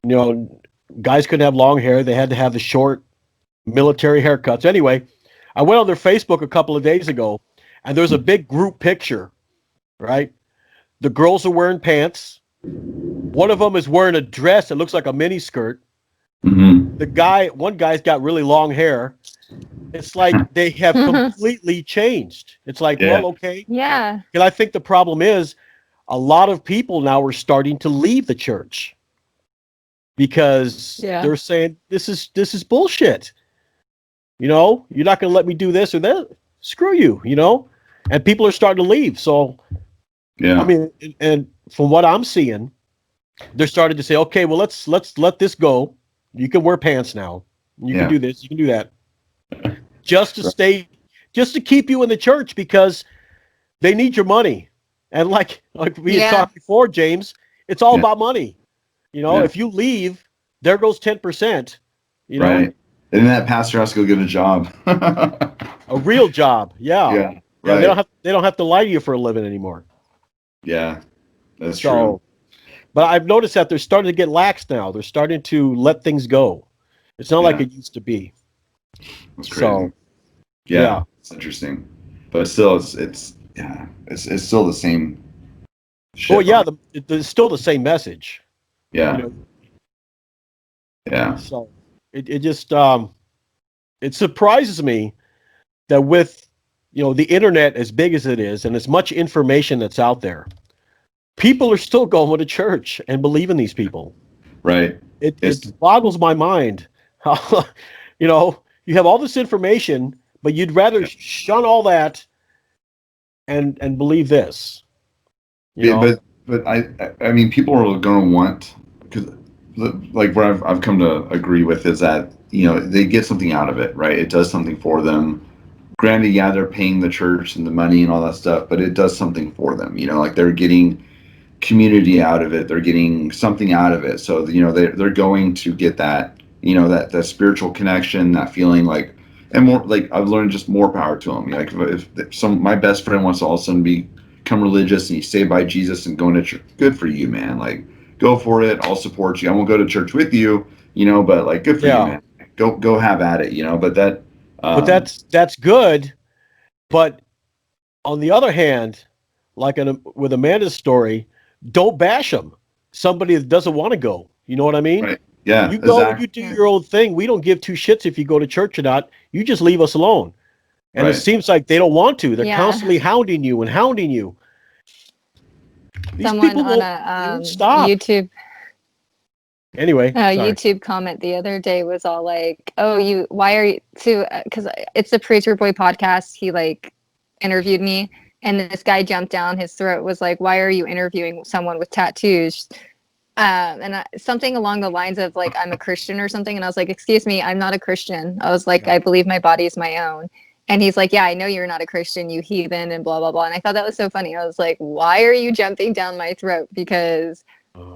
S1: You know, guys couldn't have long hair; they had to have the short military haircuts. Anyway, I went on their Facebook a couple of days ago, and there's a big group picture. Right, the girls are wearing pants. One of them is wearing a dress that looks like a mini skirt.
S3: Mm-hmm.
S1: One guy's got really long hair. It's like they have completely changed. It's like,
S3: Yeah.
S1: well, okay.
S2: Yeah.
S1: And I think the problem is a lot of people now are starting to leave the church because
S2: Yeah.
S1: they're saying this is bullshit. You're not going to let me do this or that. Screw you, and people are starting to leave. So, I
S3: Yeah.
S1: mean, and from what I'm seeing, they're starting to say, okay, well, let's let this go. You can wear pants now. You can
S3: Yeah.
S1: do this. You can do that. Just to stay, just to keep you in the church because they need your money. And like we had
S2: Yeah.
S1: talked before, James, it's all
S3: Yeah.
S1: about money.
S3: Yeah.
S1: If you leave, there goes 10%.
S3: Right. And then that pastor has to go get a job.
S1: A real job. Yeah.
S3: Yeah.
S1: Yeah,
S3: Right.
S1: they don't have to lie to you for a living anymore.
S3: Yeah. That's true.
S1: So, but I've noticed that they're starting to get lax now. They're starting to let things go. It's not like
S3: Yeah.
S1: it used to be.
S3: That's crazy.
S1: So,
S3: Yeah.
S1: yeah.
S3: It's interesting. But still, it's yeah. It's still the same
S1: Well,
S3: shit,
S1: yeah,
S3: bro.
S1: it's still the same message, you
S3: Yeah.
S1: know.
S3: Yeah.
S1: So it just it surprises me that with the internet as big as it is and as much information that's out there, people are still going to church and believe in these people.
S3: Right. It's
S1: It boggles my mind how you have all this information, but you'd rather
S3: yeah.
S1: shun all that and believe this. You
S3: Yeah,
S1: know,
S3: but I mean people are going to want because like what I've come to agree with is that they get something out of it, right? It does something for them. Granted, yeah, they're paying the church and the money and all that stuff, but it does something for them. Like they're getting community out of it. They're getting something out of it. So they're going to get that that spiritual connection, that feeling like, and more like I've learned just more power to them. Like if some my best friend wants to all of a sudden become religious and he's saved by Jesus and going to church, good for you, man. Like go for it. I'll support you. I won't go to church with you, but like good for you,
S1: yeah,
S3: man. Go have at it, But that
S1: but
S3: um
S1: that's good. But on the other hand, with Amanda's story, don't bash them. Somebody that doesn't want to go. You know what I mean?
S3: right. Yeah,
S1: You go,
S3: exactly.
S1: you do
S2: Yeah.
S1: your own thing. We don't give two shits if you go to church or not. You just leave us alone. And it
S3: Right.
S1: seems like they don't want to. They're
S2: Yeah.
S1: constantly hounding you and hounding you. These
S2: Someone
S1: people
S2: on
S1: won't,
S2: a
S1: they won't stop. Anyway, sorry.
S2: YouTube comment the other day was all like, "Oh, why are you to?" Because it's the Preacher Boy podcast. He like interviewed me, and this guy jumped down his throat. Was like, "Why are you interviewing someone with tattoos?" Something along the lines of like, I'm a Christian or something. And I was like, excuse me, I'm not a Christian. I was like, I believe my body is my own. And he's like, yeah, I know you're not a Christian, you heathen, and blah, blah, blah. And I thought that was so funny. I was like, why are you jumping down my throat? Because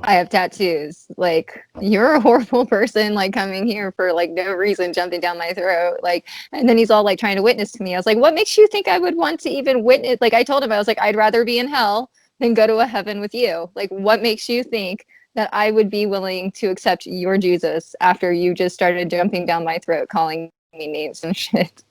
S2: I have tattoos. Like, you're a horrible person, like coming here for like no reason, jumping down my throat. Like, and then he's all like trying to witness to me. I was like, what makes you think I would want to even witness? Like, I told him, I was like, I'd rather be in hell than go to a heaven with you. Like, what makes you think that I would be willing to accept your Jesus after you just started jumping down my throat, calling me names and shit?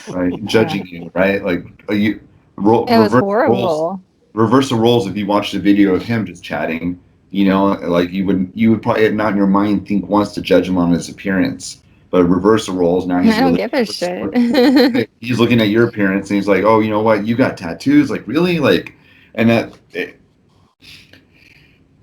S3: Right, judging you, right? Like
S2: It was horrible.
S3: Reverse the roles. If you watched a video of him just chatting, like you would probably not in your mind think once to judge him on his appearance. But reverse the roles. Now he's
S2: I don't give a shit.
S3: He's looking at your appearance and he's like, oh, you know what? You got tattoos? Like really? Like, and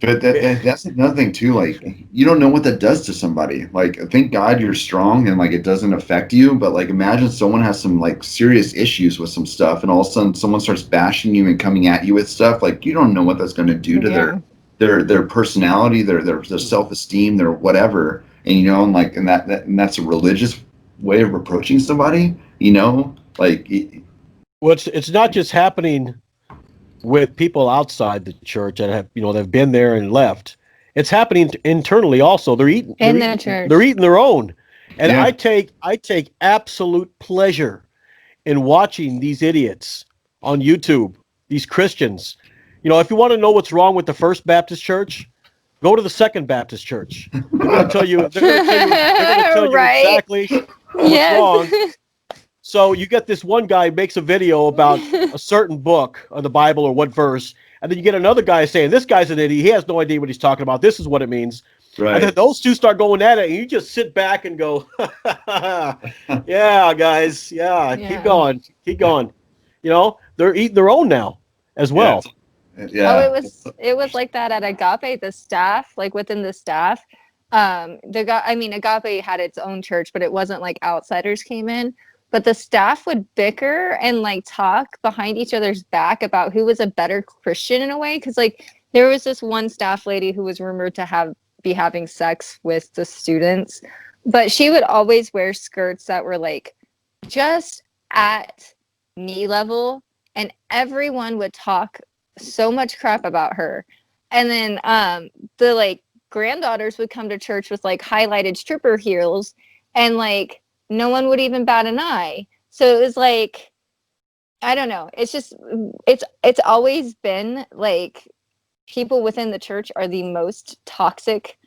S3: that's another thing too. Like, you don't know what that does to somebody. Like, thank God you're strong and like it doesn't affect you. But like, imagine someone has some like serious issues with some stuff, and all of a sudden someone starts bashing you and coming at you with stuff. Like, you don't know what that's going to do to their personality, their self-esteem, their whatever. And that's a religious way of approaching somebody. Like,
S1: well, it's not just happening with people outside the church that have, they've been there and left. It's happening internally also. They're eating their own. And I take absolute pleasure in watching these idiots on YouTube, these Christians. If you want to know what's wrong with the First Baptist Church, go to the Second Baptist Church. They're going to tell you exactly what's wrong. So you get this one guy makes a video about a certain book of the Bible or what verse, and then you get another guy saying, this guy's an idiot. He has no idea what he's talking about. This is what it means. Right. And then those two start going at it, and you just sit back and go, yeah, guys. Yeah, keep going. They're eating their own now as well.
S2: Yeah. Oh, it was like that at Agape, the staff, like within the staff. Agape had its own church, but it wasn't like outsiders came in. But the staff would bicker and like talk behind each other's back about who was a better Christian in a way. Because like there was this one staff lady who was rumored to be having sex with the students, but she would always wear skirts that were like just at knee level, and everyone would talk so much crap about her. And then the like granddaughters would come to church with like highlighted stripper heels, and like no one would even bat an eye. So it was like, I don't know. It's just, it's always been like people within the church are the most toxic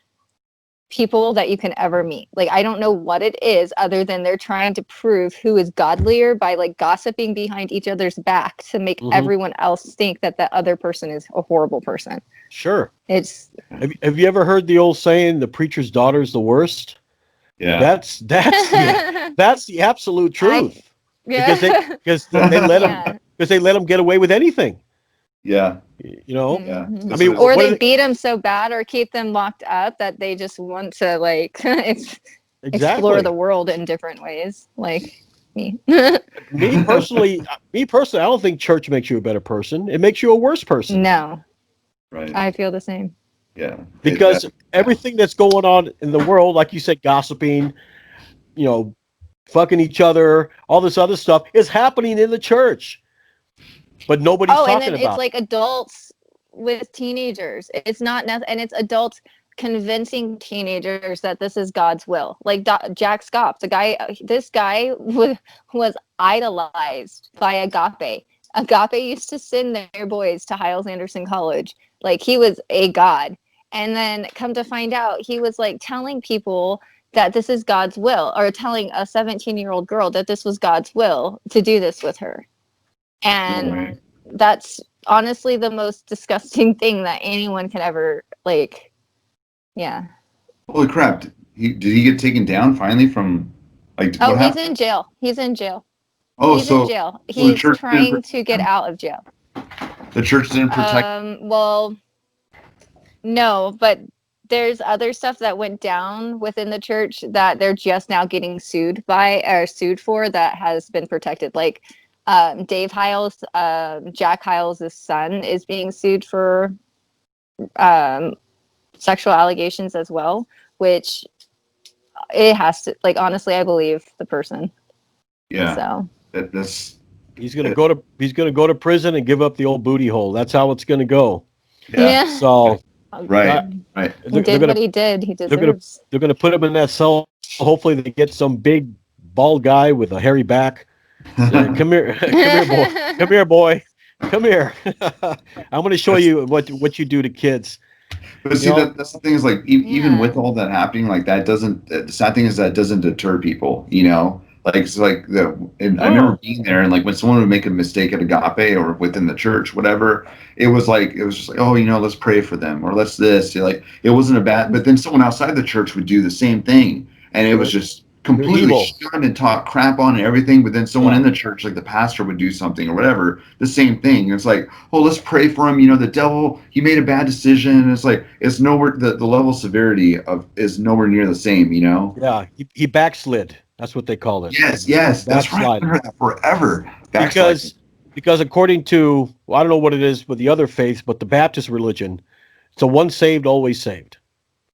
S2: people that you can ever meet. Like, I don't know what it is other than they're trying to prove who is godlier by like gossiping behind each other's back to make everyone else think that the other person is a horrible person.
S1: Sure.
S2: Have
S1: you ever heard the old saying, the preacher's daughter is the worst?
S3: Yeah,
S1: that's the absolute truth. Because they let them get away with anything.
S3: Yeah,
S1: Yeah.
S2: I mean, or they beat them so bad or keep them locked up that they just want to like explore the world in different ways. Like me.
S1: me personally, I don't think church makes you a better person. It makes you a worse person.
S2: No,
S3: right?
S2: I feel the same.
S3: Yeah,
S1: because everything that's going on in the world, like you said, gossiping, fucking each other, all this other stuff is happening in the church, but nobody's talking about it.
S2: It's like adults with teenagers. It's not nothing, and it's adults convincing teenagers that this is God's will. Like Jack Scopp, this guy was idolized by Agape. Agape used to send their boys to Hyles-Anderson College. Like, he was a god. And then come to find out, he was like telling people that this is God's will, or telling a 17-year-old girl that this was God's will to do this with her. And that's honestly the most disgusting thing that anyone can ever like. Yeah.
S3: Holy crap. Did he get taken down finally from like
S2: what happened? He's in jail. He's in jail.
S3: Oh,
S2: he's in jail. He's trying to get out of jail.
S3: The church didn't protect
S2: well, no, but there's other stuff that went down within the church that they're just now getting sued for that has been protected. Like Dave Hyles, Jack Hyles' son is being sued for sexual allegations as well, which it has to, like, honestly, I believe the person.
S3: Yeah.
S2: So
S3: That's
S1: He's gonna go to prison and give up the old booty hole. That's how it's gonna go.
S3: yeah.
S1: So
S3: Right. Right.
S2: He did what he did. He deserves.
S1: They're gonna put him in that cell. Hopefully, they get some big bald guy with a hairy back. Come here, come here, boy, come here. I'm gonna show you what you do to kids.
S3: But see, that's the thing is, like, even with all that happening, like, that doesn't, the sad thing is that doesn't deter people, you know? Like, it's like, I remember being there, and, like, when someone would make a mistake at Agape or within the church, whatever, it was just like, oh, you know, let's pray for them, or let's this. You're like, it wasn't a bad, but then someone outside the church would do the same thing, and it was just completely shunned and talk crap on and everything. But then someone in the church, like the pastor, would do something or whatever, the same thing. It's like, oh, let's pray for him. You know, the devil, he made a bad decision. And it's like, it's nowhere, the level of severity is nowhere near the same, you know?
S1: Yeah, he backslid. That's what they call it.
S3: Yes, that's right. I've heard that forever.
S1: Because according to, well, I don't know what it is with the other faiths, but the Baptist religion, it's a once saved, always saved.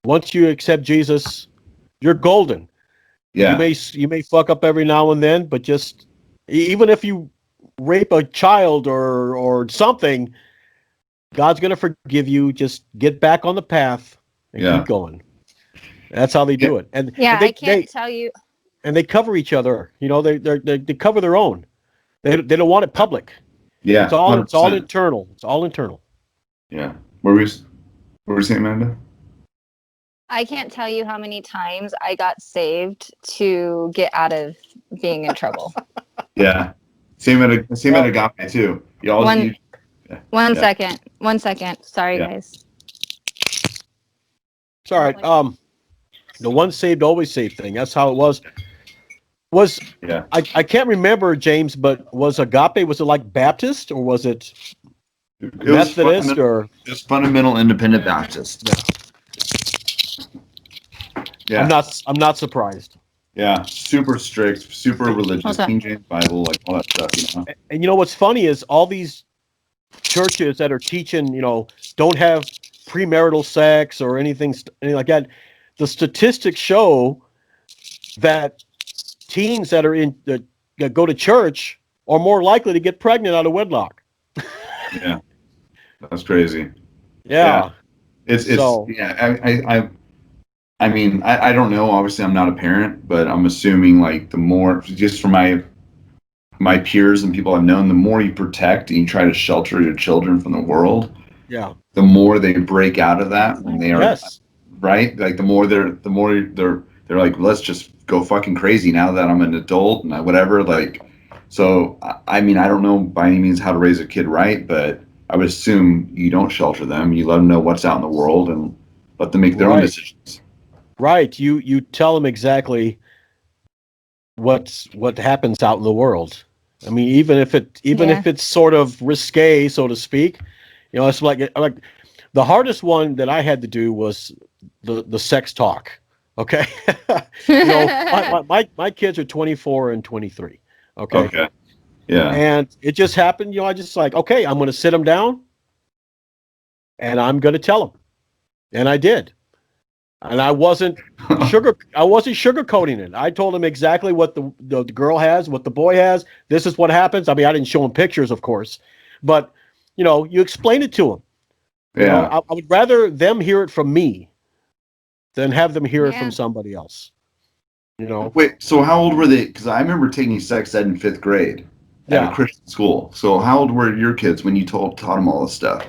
S1: Once you accept Jesus, you're golden.
S3: Yeah.
S1: You may fuck up every now and then, but just even if you rape a child or something, God's going to forgive you. Just get back on the path and keep going. That's how they do it. And
S2: I can't tell you.
S1: And they cover each other. You know, they cover their own. They don't want it public.
S3: Yeah.
S1: It's all internal. It's all internal.
S3: Yeah. What were you saying, Amanda?
S2: I can't tell you how many times I got saved to get out of being in trouble.
S3: Yeah. Same at Agape too.
S2: One second. Sorry, guys.
S1: It's all right. The once saved, always saved thing. That's how it was. I can't remember, James, but was Agape, was it like Baptist or was it Methodist or?
S3: It was fundamental independent Baptist. Yeah.
S1: I'm not surprised.
S3: Yeah, super strict, super religious, King James Bible, like all that stuff, you know.
S1: And you know what's funny is all these churches that are teaching, you know, don't have premarital sex or anything like that. The statistics show that teens that go to church are more likely to get pregnant out of wedlock.
S3: Yeah, that's crazy.
S1: Yeah.
S3: I mean, I don't know. Obviously, I'm not a parent, but I'm assuming, like, the more, just from my peers and people I've known, the more you protect and you try to shelter your children from the world, the more they break out of that when they are right. Like the more they're like, let's just go fucking crazy now that I'm an adult and whatever. Like, so I mean, I don't know by any means how to raise a kid right, but I would assume you don't shelter them. You let them know what's out in the world and let them make their own decisions.
S1: Right. You tell them exactly what happens out in the world. I mean, even if it's sort of risque, so to speak, you know, it's like the hardest one that I had to do was the sex talk. Okay. You know, my kids are 24 and 23. Okay.
S3: Yeah.
S1: And it just happened, you know, I just like, okay, I'm going to sit them down and I'm going to tell them. And I did. And I wasn't sugarcoating it. I told him exactly what the girl has, what the boy has. This is what happens. I mean, I didn't show him pictures, of course, but you know, you explain it to him.
S3: Yeah.
S1: You know, I would rather them hear it from me than have them hear it from somebody else. You know.
S3: Wait. So how old were they? Because I remember taking sex ed in 5th grade at a Christian school. So how old were your kids when you taught them all this stuff?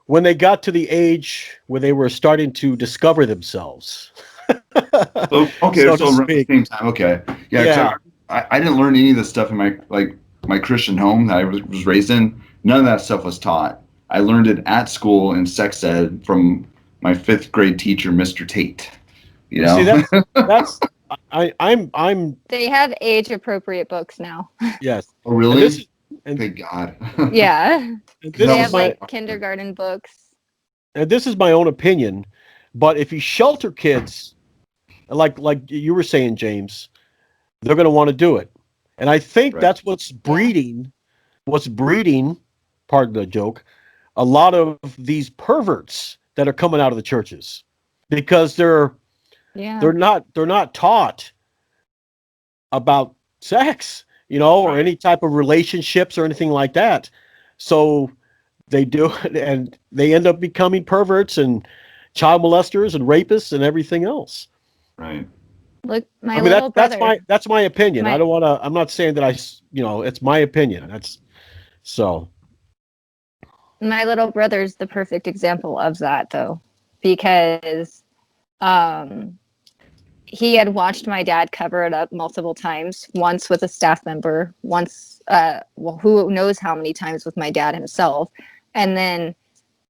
S1: When they got to the age where they were starting to discover themselves.
S3: So around the same time. Okay. Yeah. I didn't learn any of this stuff in my Christian home that I was raised in. None of that stuff was taught. I learned it at school in sex ed from my 5th grade teacher, Mr. Tate. You know.
S1: See, that's I'm.
S2: They have age appropriate books now.
S1: Yes.
S3: Oh, really? Thank God.
S2: Yeah. They have like kindergarten books.
S1: And this is my own opinion, but if you shelter kids, like you were saying, James, they're going to want to do it. And I think that's what's breeding, pardon the joke, a lot of these perverts that are coming out of the churches, because they're not taught about sex, or any type of relationships or anything like that. So they do it, and they end up becoming perverts and child molesters and rapists and everything else.
S3: Right.
S2: Look, my little brother.
S1: That's my opinion. I don't want to. I'm not saying that it's my opinion. That's so.
S2: My little brother's the perfect example of that, though, because he had watched my dad cover it up multiple times. Once with a staff member, once, who knows how many times with my dad himself, and then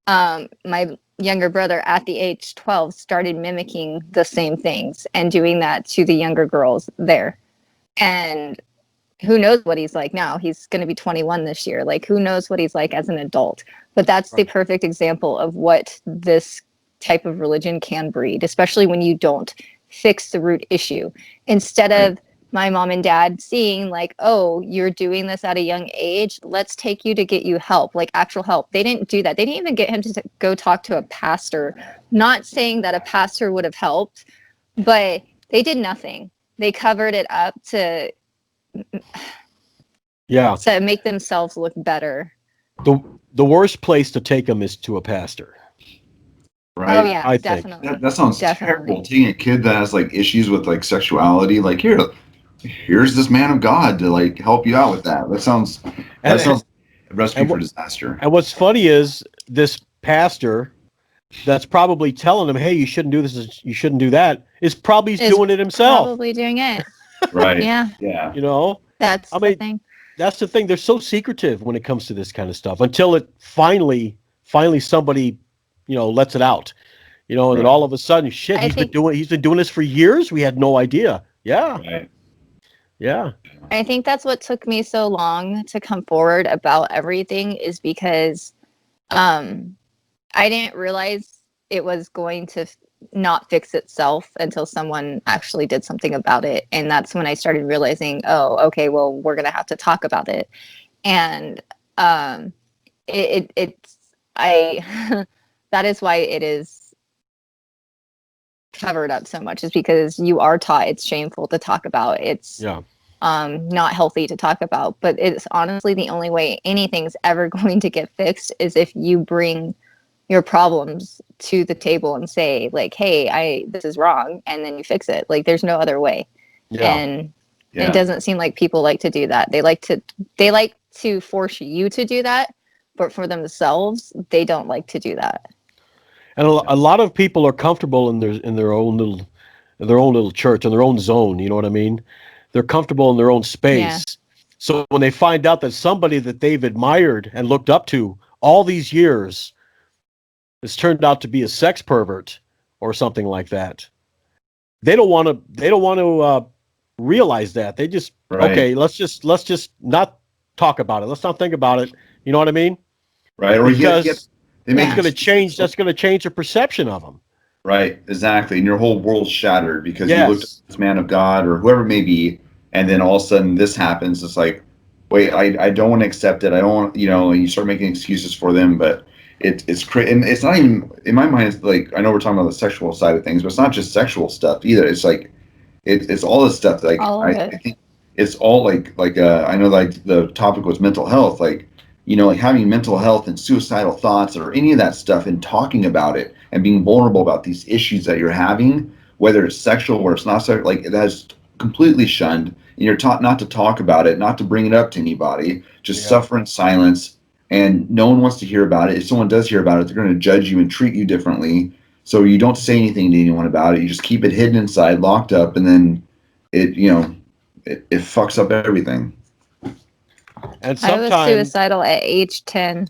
S2: my younger brother at the age 12 started mimicking the same things and doing that to the younger girls there. And who knows what he's like now? He's going to be 21 this year. Like, who knows what he's like as an adult? But that's the perfect example of what this type of religion can breed, especially when you don't fix the root issue. Instead of my mom and dad seeing like, oh, you're doing this at a young age, let's take you to get you help, like actual help. They didn't do that. They didn't even get him to go talk to a pastor. Not saying that a pastor would have helped, but they did nothing. They covered it up to make themselves look better.
S1: The worst place to take them is to a pastor.
S3: Right.
S2: Oh yeah,
S1: I
S2: definitely.
S3: That sounds terrible. Taking a kid that has like issues with like sexuality, like here's this man of God to like help you out with that. That sounds a recipe for disaster.
S1: And what's funny is this pastor that's probably telling him, hey, you shouldn't do this, you shouldn't do that, is probably doing it himself.
S2: Probably doing it.
S3: Right.
S2: Yeah.
S3: Yeah.
S2: That's the thing.
S1: That's the thing. They're so secretive when it comes to this kind of stuff until it finally somebody, lets it out, and then all of a sudden, shit, he's been doing this for years. We had no idea. Yeah.
S3: Right.
S1: Yeah.
S2: I think that's what took me so long to come forward about everything, is because I didn't realize it was going to not fix itself until someone actually did something about it. And that's when I started realizing, oh, okay, well, we're going to have to talk about it. And that is why it is covered up so much, is because you are taught it's shameful to talk about. It's not healthy to talk about, but it's honestly the only way anything's ever going to get fixed is if you bring your problems to the table and say like, hey, this is wrong, and then you fix it. Like, there's no other way. And it doesn't seem like people like to do that. They like to force you to do that, but for themselves, they don't like to do that.
S1: And a lot of people are comfortable in their own little church, in their own zone. You know what I mean? They're comfortable in their own space.
S2: Yeah.
S1: So when they find out that somebody that they've admired and looked up to all these years has turned out to be a sex pervert or something like that, they don't want to realize that. They just okay, let's just not talk about it. Let's not think about it. You know what I mean?
S3: Right. Or
S1: because that's going to change. That's going to change your perception of them.
S3: Right. Exactly. And your whole world's shattered because you looked at this man of God or whoever it may be, and then all of a sudden this happens. It's like, wait, I don't want to accept it. I don't want, and you start making excuses for them, but and it's not even, in my mind, it's like, I know we're talking about the sexual side of things, but it's not just sexual stuff either. It's like, it's all this stuff. Like, I think it's all like I know like the topic was mental health, like, like having mental health and suicidal thoughts or any of that stuff and talking about it and being vulnerable about these issues that you're having, whether it's sexual or it's not sexual, like that's completely shunned. And you're taught not to talk about it, not to bring it up to anybody, just suffer in silence. And no one wants to hear about it. If someone does hear about it, they're going to judge you and treat you differently. So you don't say anything to anyone about it. You just keep it hidden inside, locked up, and then it fucks up everything.
S1: And
S2: I was suicidal at age 10,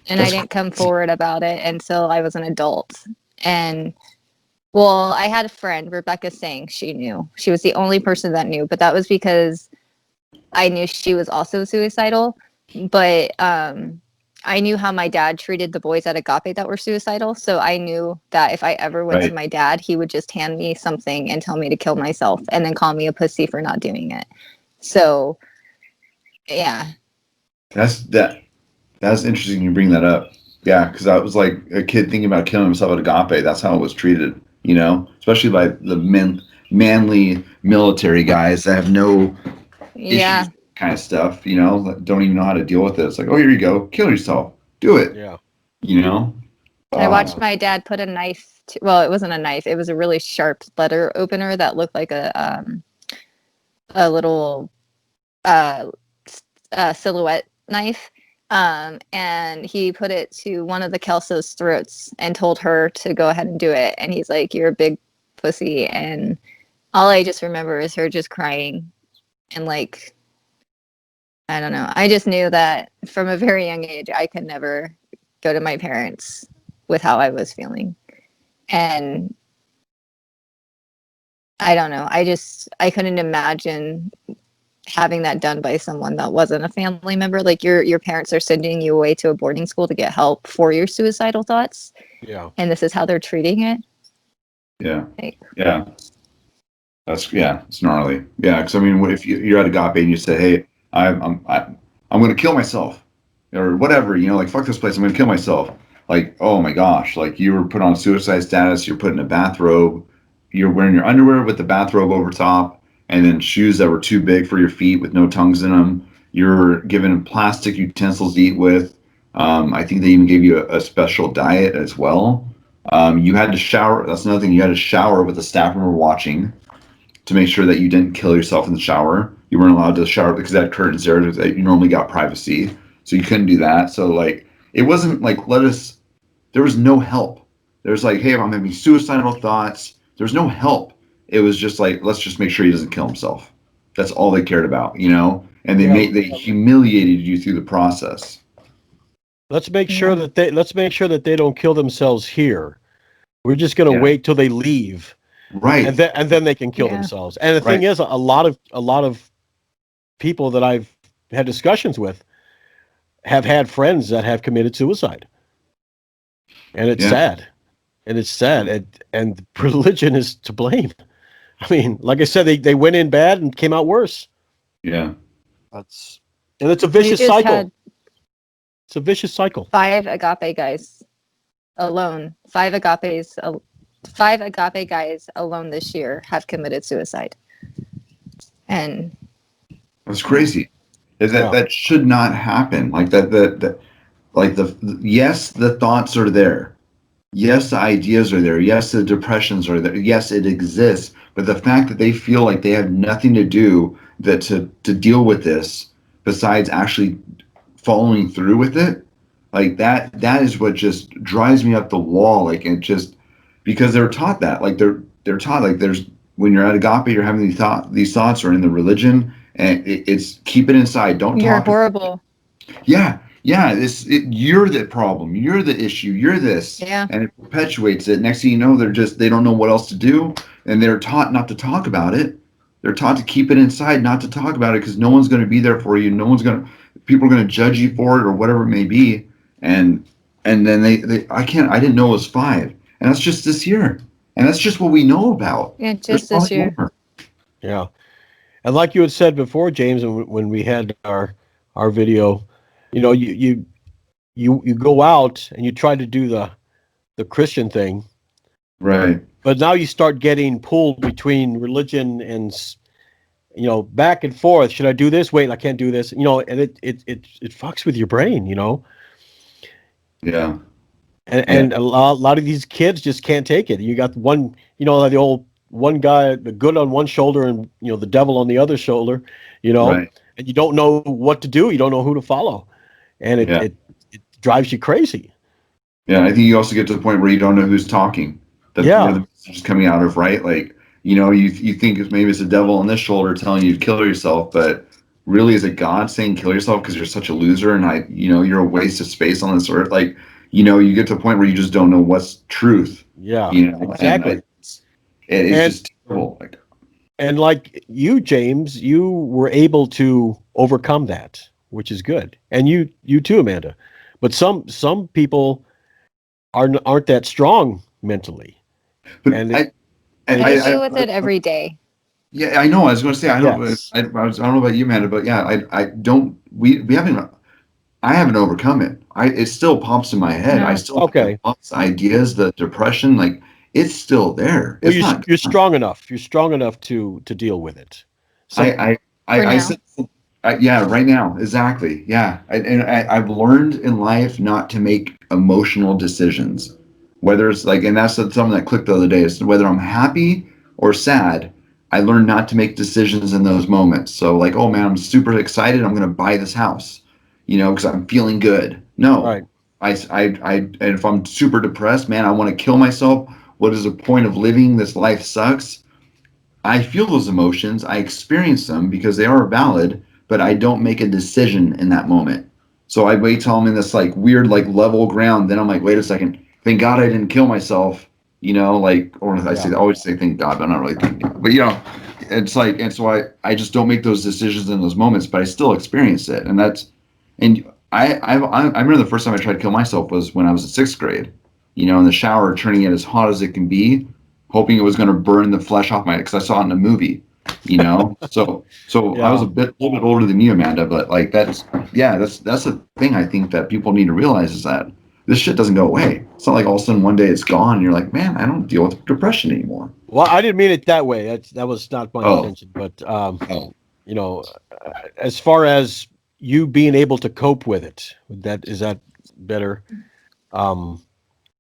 S2: and I didn't come forward about it until I was an adult. And well, I had a friend, Rebecca Sang. She knew. She was the only person that knew, but that was because I knew she was also suicidal. But I knew how my dad treated the boys at Agape that were suicidal. So I knew that if I ever went to my dad, he would just hand me something and tell me to kill myself and then call me a pussy for not doing it. So, yeah.
S3: That's interesting you bring that up. Yeah, because I was like a kid thinking about killing himself at Agape. That's how it was treated, especially by the manly military guys that have no
S2: Yeah.
S3: issues, kind of stuff, that don't even know how to deal with it. It's like, oh, here you go, kill yourself, do it,
S1: Yeah.
S3: you know.
S2: I watched
S3: Uh,
S2: my dad put a knife well, it wasn't a knife. It was a really sharp letter opener that looked like a little uh, silhouette knife. And he put it to one of the Kelso's throats and told her to go ahead and do it. And he's like, "You're a big pussy." And all I just remember is her just crying. And like, I don't know. I just knew that from a very young age, I could never go to my parents with how I was feeling. And I don't know. I couldn't imagine having that done by someone that wasn't a family member. Like your parents are sending you away to a boarding school to get help for your suicidal thoughts,
S1: Yeah.
S2: and this is how they're treating it.
S3: yeah,
S2: Like,
S3: yeah, it's gnarly. Yeah, because I mean, if you're at Agape and you say, hey, I'm going to kill myself, or whatever, like fuck this place, I'm going to kill myself. Like, oh my gosh, like you were put on suicide status, you're put in a bathrobe, you're wearing your underwear with the bathrobe over top, and then shoes that were too big for your feet with no tongues in them. You're given plastic utensils to eat with. I think they even gave you a special diet as well. You had to shower. That's another thing. You had to shower with a staff member watching to make sure that you didn't kill yourself in the shower. You weren't allowed to shower because that curtains there. You normally got privacy, so you couldn't do that. So like, it wasn't like there was no help. There's like, hey, I'm having suicidal thoughts. There's no help. It was just like, let's just make sure he doesn't kill himself. That's all they cared about, And they humiliated you through the process.
S1: Let's make sure that they don't kill themselves here. We're just going to wait till they leave,
S3: Right?
S1: and then they can kill themselves. And the thing is, a lot of people that I've had discussions with have had friends that have committed suicide, and it's sad, and religion is to blame. I mean, like I said, they went in bad and came out worse.
S3: Yeah,
S1: It's a vicious cycle. It's a vicious cycle.
S2: 5 Agape guys alone. 5 Agape guys alone this year have committed suicide. And
S3: that's crazy. That should not happen. Like that like yes, the thoughts are there. Yes, the ideas are there. Yes, the depressions are there. Yes, it exists. But the fact that they feel like they have nothing to do to deal with this besides actually following through with it, like that is what just drives me up the wall. Like, it just, because they're taught that, like they're taught, like, when you're at Agape, you're having these thoughts, or in the religion, and it's keep it inside. Don't
S2: you're
S3: talk.
S2: horrible.
S3: Yeah. You're the problem. You're the issue. You're this.
S2: Yeah.
S3: And it perpetuates it. Next thing you know, they don't know what else to do. And they're taught not to talk about it. They're taught to keep it inside, not to talk about it, because no one's going to be there for you. People are going to judge you for it, or whatever it may be. And then I didn't know it was 5. And that's just this year. And that's just what we know about.
S2: Yeah, just this year.
S3: More.
S1: Yeah. And like you had said before, James, when we had our video, you go out and you try to do the Christian thing,
S3: right?
S1: But now you start getting pulled between religion and back and forth. Should I do this? Wait, I can't do this. And it fucks with your brain.
S3: Yeah.
S1: And a lot of these kids just can't take it. You got one, the old one guy, the good on one shoulder and the devil on the other shoulder,
S3: right.
S1: And you don't know what to do. You don't know who to follow, and it drives you crazy.
S3: Yeah, I think you also get to the point where you don't know who's talking. Where the message is coming out of, right? Like, you think maybe it's the devil on this shoulder telling you to kill yourself, but really, is it God saying kill yourself because you're such a loser and you're a waste of space on this earth? Like, you get to a point where you just don't know what's truth.
S1: Yeah, exactly.
S3: It's just terrible.
S1: And like you, James, you were able to overcome that, which is good. And you too, Amanda. But some people aren't that strong mentally.
S3: But
S1: and
S2: I deal with it every day.
S3: Yeah, I know. I was going to say, I don't know about you, Amanda, but yeah, I haven't overcome it. it still pops in my head.
S2: No.
S3: I still have the thoughts, ideas, the depression, like it's still there.
S1: Well,
S3: It's not
S1: you're strong enough. You're strong enough to deal with it.
S3: I said, yeah, right now, exactly. Yeah. I've learned in life not to make emotional decisions, whether it's like, and that's something that clicked the other day, is whether I'm happy or sad. I learned not to make decisions in those moments. So like, oh man, I'm super excited. I'm going to buy this house, because I'm feeling good. No,
S1: Right.
S3: and if I'm super depressed, man, I want to kill myself. What is the point of living? This life sucks. I feel those emotions. I experience them because they are valid, but I don't make a decision in that moment. So I wait till I'm in this like weird, like level ground. Then I'm like, wait a second. Thank God I didn't kill myself, or I always say thank God, but I'm not really thanking God. But it's like, and so I just don't make those decisions in those moments, but I still experience it. And I remember the first time I tried to kill myself was when I was in 6th grade, in the shower, turning it as hot as it can be, hoping it was going to burn the flesh off because I saw it in a movie, So I was a little bit older than you, Amanda, but like that's the thing I think that people need to realize is that this shit doesn't go away. It's not like all of a sudden one day it's gone and you're like, man, I don't deal with depression anymore.
S1: Well, I didn't mean it that way. That was not my intention. But as far as you being able to cope with it, is that better? I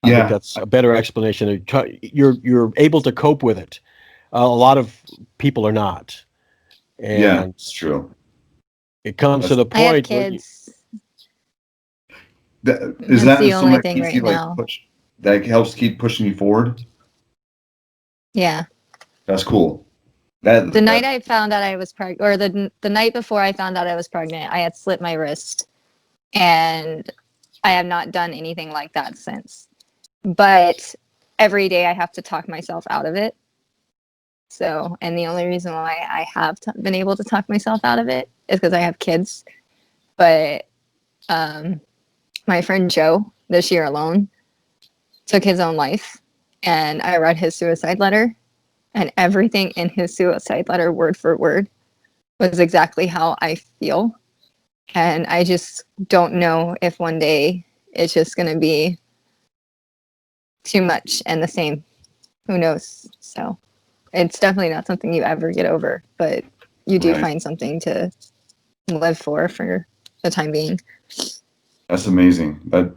S1: think that's a better explanation. You're able to cope with it. A lot of people are not. And
S3: it's true.
S1: It comes to the point.
S2: I have kids.
S3: Is that the only thing right now that helps keep pushing you forward?
S2: Yeah.
S3: That's cool.
S2: The night I found out I was pregnant, or the night before I found out I was pregnant, I had slit my wrist, and I have not done anything like that since. But every day I have to talk myself out of it. So, and the only reason why I have been able to talk myself out of it is because I have kids. But my friend Joe, this year alone, took his own life, and I read his suicide letter, and everything in his suicide letter, word for word, was exactly how I feel. And I just don't know if one day it's just going to be too much and the same. Who knows? So it's definitely not something you ever get over, but you do find something to live for the time being.
S3: That's amazing. But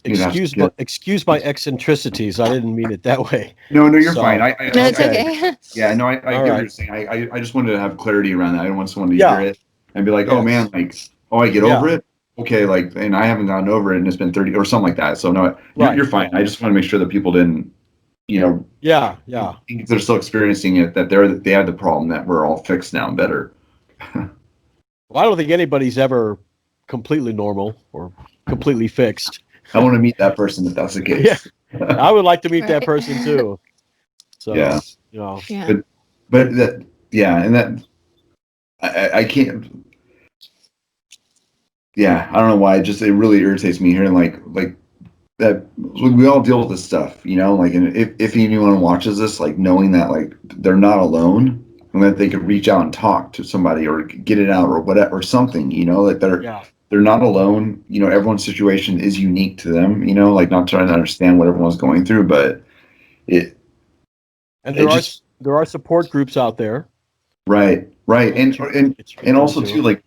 S1: excuse my eccentricities. I didn't mean it that way.
S3: No, you're fine.
S2: No, it's okay.
S3: Yeah, no, I get what you're saying. I just wanted to have clarity around that. I don't want someone to hear it and be like, oh man, like, I get over it. Okay, like, and I haven't gotten over it, and it's been 30 or something like that. So no, you're fine. I just want to make sure that people didn't, think if they're still experiencing it, that they had the problem, that we're all fixed now and better.
S1: Well, I don't think anybody's ever completely normal or completely fixed.
S3: I want to meet that person if that's the case.
S1: I would like to meet that person too. So
S3: but that and that I can't. Yeah, I don't know why. It really irritates me hearing like that. We all deal with this stuff, Like, and if anyone watches this, like knowing that like they're not alone, and that they could reach out and talk to somebody or get it out or whatever or something, that they're not alone. Everyone's situation is unique to them. Like not trying to understand what everyone's going through, but
S1: there are support groups out there.
S3: Right, and also too, like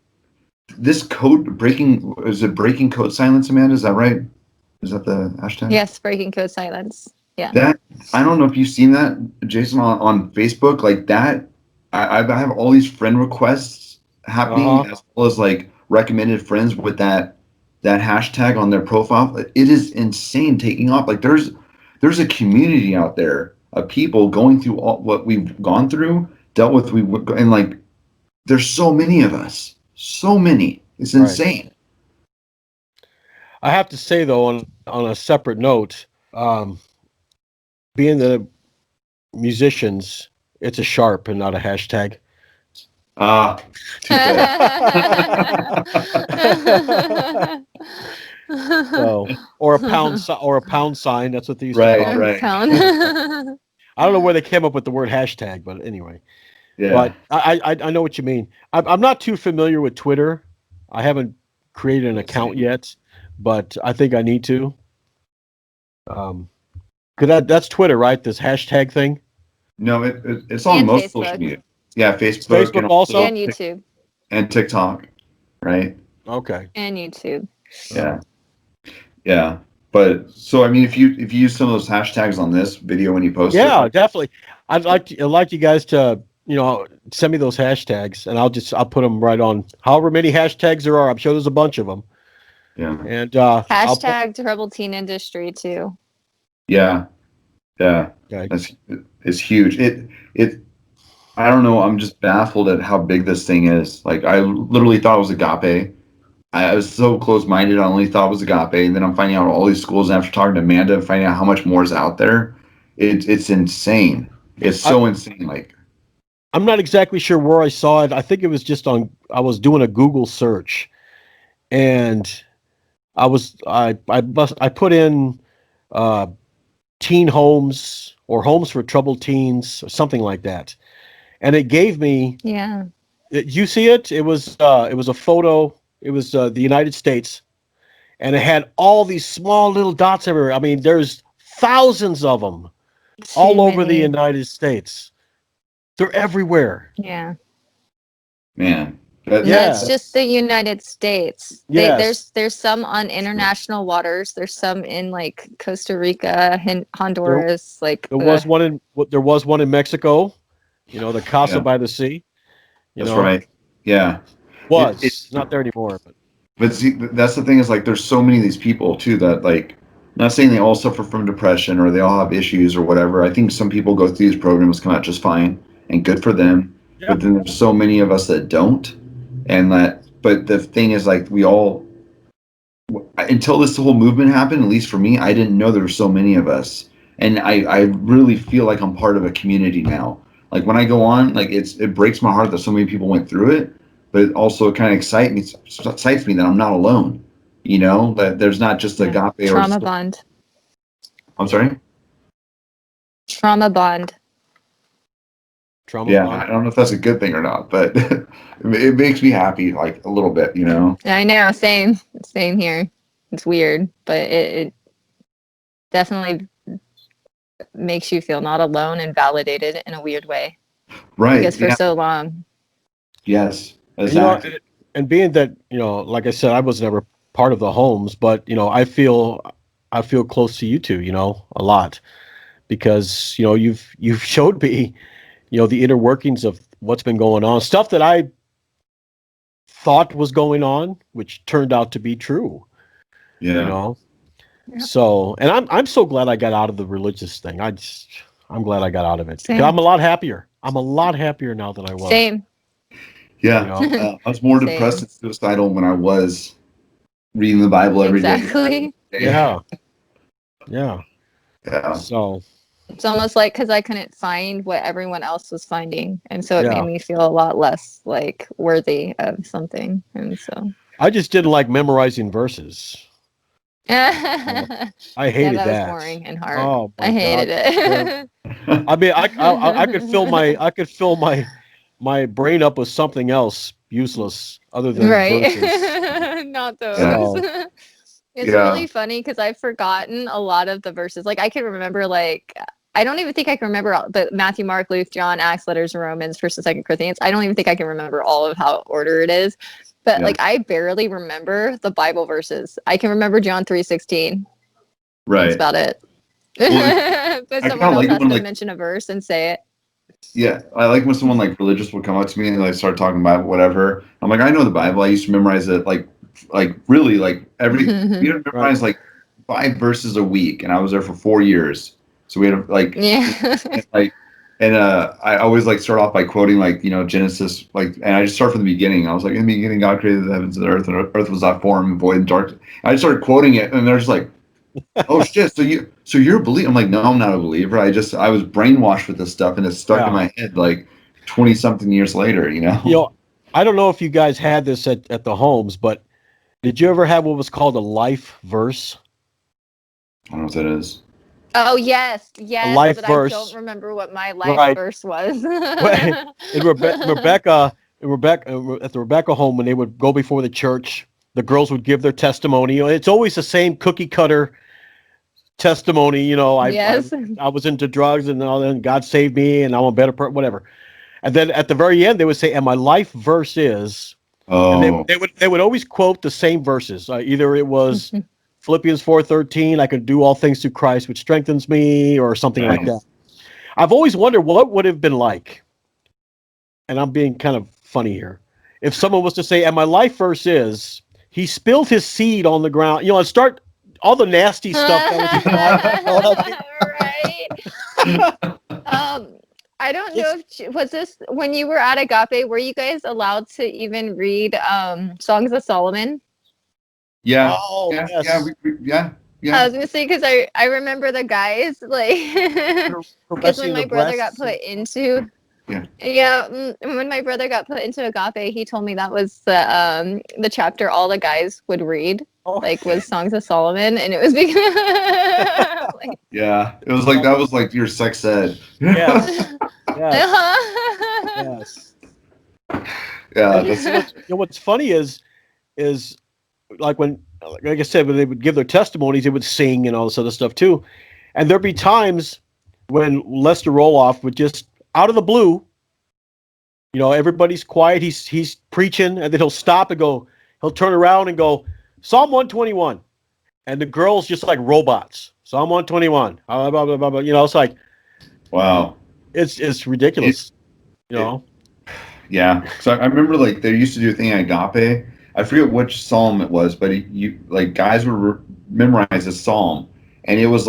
S3: this breaking code silence, Amanda? Is that right? Is that the hashtag?
S2: Yes, breaking code silence. Yeah.
S3: That, I don't know if you've seen that, Jason, on Facebook, like that. I have all these friend requests happening, as well as like recommended friends with that hashtag on their profile. It is insane, taking off. Like there's a community out there of people going through all what we've gone through, dealt with, and like there's so many of us, so many. It's insane.
S1: I have to say though, on a separate note, being the musicians, it's a sharp and not a hashtag.
S3: Too bad.
S1: So, or a pound sign. That's what they used to call it.
S3: Right.
S2: Pound.
S1: I don't know where they came up with the word hashtag, but anyway.
S3: Yeah.
S1: But I know what you mean. I'm not too familiar with Twitter. I haven't created an account yet, but I think I need to. Cause that's Twitter, right? This hashtag thing.
S3: No, it's on
S2: And
S3: most
S2: Facebook.
S3: social media. Yeah, Facebook,
S1: Facebook also?
S2: And YouTube.
S3: and TikTok, right?
S1: Okay.
S2: And YouTube.
S3: Yeah, yeah. But so I mean, if you use some of those hashtags on this video when you post
S1: Yeah,
S3: it,
S1: definitely. I'd like you guys to, send me those hashtags, and I'll put them right on. However many hashtags there are, I'm sure there's a bunch of them.
S3: yeah,
S1: And
S2: Hashtag troubled teen industry too.
S3: yeah, yeah.
S1: Okay.
S3: It's huge. It. I don't know. I'm just baffled at how big this thing is. Like I literally thought it was Agape. I was so close-minded. I only thought it was Agape, and then I'm finding out all these schools. And after talking to Amanda, and finding out how much more is out there, it's insane. It's so insane. Like
S1: I'm not exactly sure where I saw it. I think it was just I was doing a Google search, and I put in teen homes or homes for troubled teens or something like that, and it gave me.
S2: Yeah.
S1: You see it? It was a photo. It was the United States, and it had all these small little dots everywhere. I mean, there's thousands of them all over the United States. They're everywhere.
S2: Yeah.
S3: man,
S2: That's just the United States.
S1: Yes.
S2: There's some on international waters. There's some in like Costa Rica, Honduras.
S1: There was one in Mexico. The Casa by the Sea.
S3: That's right. Yeah.
S1: It's not there anymore.
S3: But see, that's the thing is like there's so many of these people too that like, not saying they all suffer from depression or they all have issues or whatever. I think some people go through these programs, come out just fine and good for them. Yeah. But then there's so many of us that don't. But the thing is like we all, until this whole movement happened, at least for me, I didn't know there were so many of us. And I really feel like I'm part of a community now. Like when I go on, like it breaks my heart that so many people went through it, but it also kind of excites me that I'm not alone. That there's not just Agape
S2: trauma bond.
S3: I'm sorry?
S2: Trauma bond.
S3: Bond. I don't know if that's a good thing or not, but it makes me happy, like a little bit,
S2: I know, same here. It's weird, but it definitely makes you feel not alone and validated in a weird way.
S3: Right.
S2: Because for so long.
S3: Yes, exactly.
S1: And being that, like I said, I was never part of the homes, but I feel close to you two, a lot, because you've showed me, the inner workings of what's been going on, stuff that I thought was going on, which turned out to be true.
S3: Yeah.
S1: Yeah. So, and I'm so glad I got out of the religious thing. I'm glad I got out of it. I'm a lot happier. I'm a lot happier now than I was.
S2: Same.
S3: Yeah. I was more depressed and suicidal when I was reading the Bible every day.
S2: Exactly.
S1: Yeah. Yeah.
S3: Yeah.
S1: So
S2: it's almost like because I couldn't find what everyone else was finding, and so it made me feel a lot less like worthy of something. And so
S1: I just didn't like memorizing verses. I hated that.
S2: That was boring and hard.
S1: Oh,
S2: I hated it.
S1: I mean, I could fill my brain up with something else useless other than verses.
S2: Not those.
S1: So,
S2: it's really funny because I've forgotten a lot of the verses. Like I can remember, I don't even think I can remember all, but Matthew, Mark, Luke, John, Acts, letters, Romans, 1st and 2nd Corinthians. I don't even think I can remember all of how order it is. But I barely remember the Bible verses. I can remember John 3:16.
S3: Right.
S2: That's about it.
S3: Well,
S2: but someone else has to mention a verse and say it.
S3: Yeah, I like when someone religious would come up to me and start talking about whatever. I'm like, I know the Bible. I used to memorize it really every we had to memorize 5 verses a week, and I was there for 4 years. So we had I always start off by quoting Genesis, and I just start from the beginning. I was like, in the beginning God created the heavens and the earth was without form and void and dark. And I just started quoting it, and they're just like, oh shit, so you're a believer? I'm like, no, I'm not a believer. I was brainwashed with this stuff, and it's stuck in my head 20 something years later,
S1: I don't know if you guys had this at the homes, but did you ever have what was called a life verse?
S3: I don't know what that is.
S2: Oh yes,
S1: a life
S2: but
S1: verse.
S2: I don't remember what my life verse was.
S1: In Rebecca at the Rebecca home, when they would go before the church, the girls would give their testimony. It's always the same cookie cutter testimony.
S2: Yes.
S1: I was into drugs, and then God saved me, and I'm a better person, whatever. And then at the very end, they would say, "And my life verse is," and they would always quote the same verses. Either it was Philippians 4:13, "I can do all things through Christ, which strengthens me," or something like that. I've always wondered what would have been like, and I'm being kind of funny here, if someone was to say, "And my life verse is, he spilled his seed on the ground," and start all the nasty stuff that
S2: Right. I don't know if was this when you were at Agape, were you guys allowed to even read Songs of Solomon?
S3: Yeah.
S1: Oh,
S3: yeah,
S1: yes.
S3: yeah.
S2: I was gonna say, because I remember the guys, like, because when my brother got put into when my brother got put into Agape, he told me that was the chapter all the guys would read, was Songs of Solomon, and it was because
S3: it was like that was like your sex ed.
S1: Yes. Yes.
S3: Yeah.
S1: What's funny is like like I said, when they would give their testimonies, they would sing and all this other stuff too. And there'd be times when Lester Roloff would just out of the blue, everybody's quiet. He's preaching, and then he'll stop and he'll turn around and go, Psalm 121. And the girls just like robots. Psalm 121. Blah, blah, blah, blah, blah. It's like,
S3: wow.
S1: It's ridiculous.
S3: Yeah. So I remember like they used to do a thing at Agape. I forget which psalm it was, but guys would memorize a psalm, and it was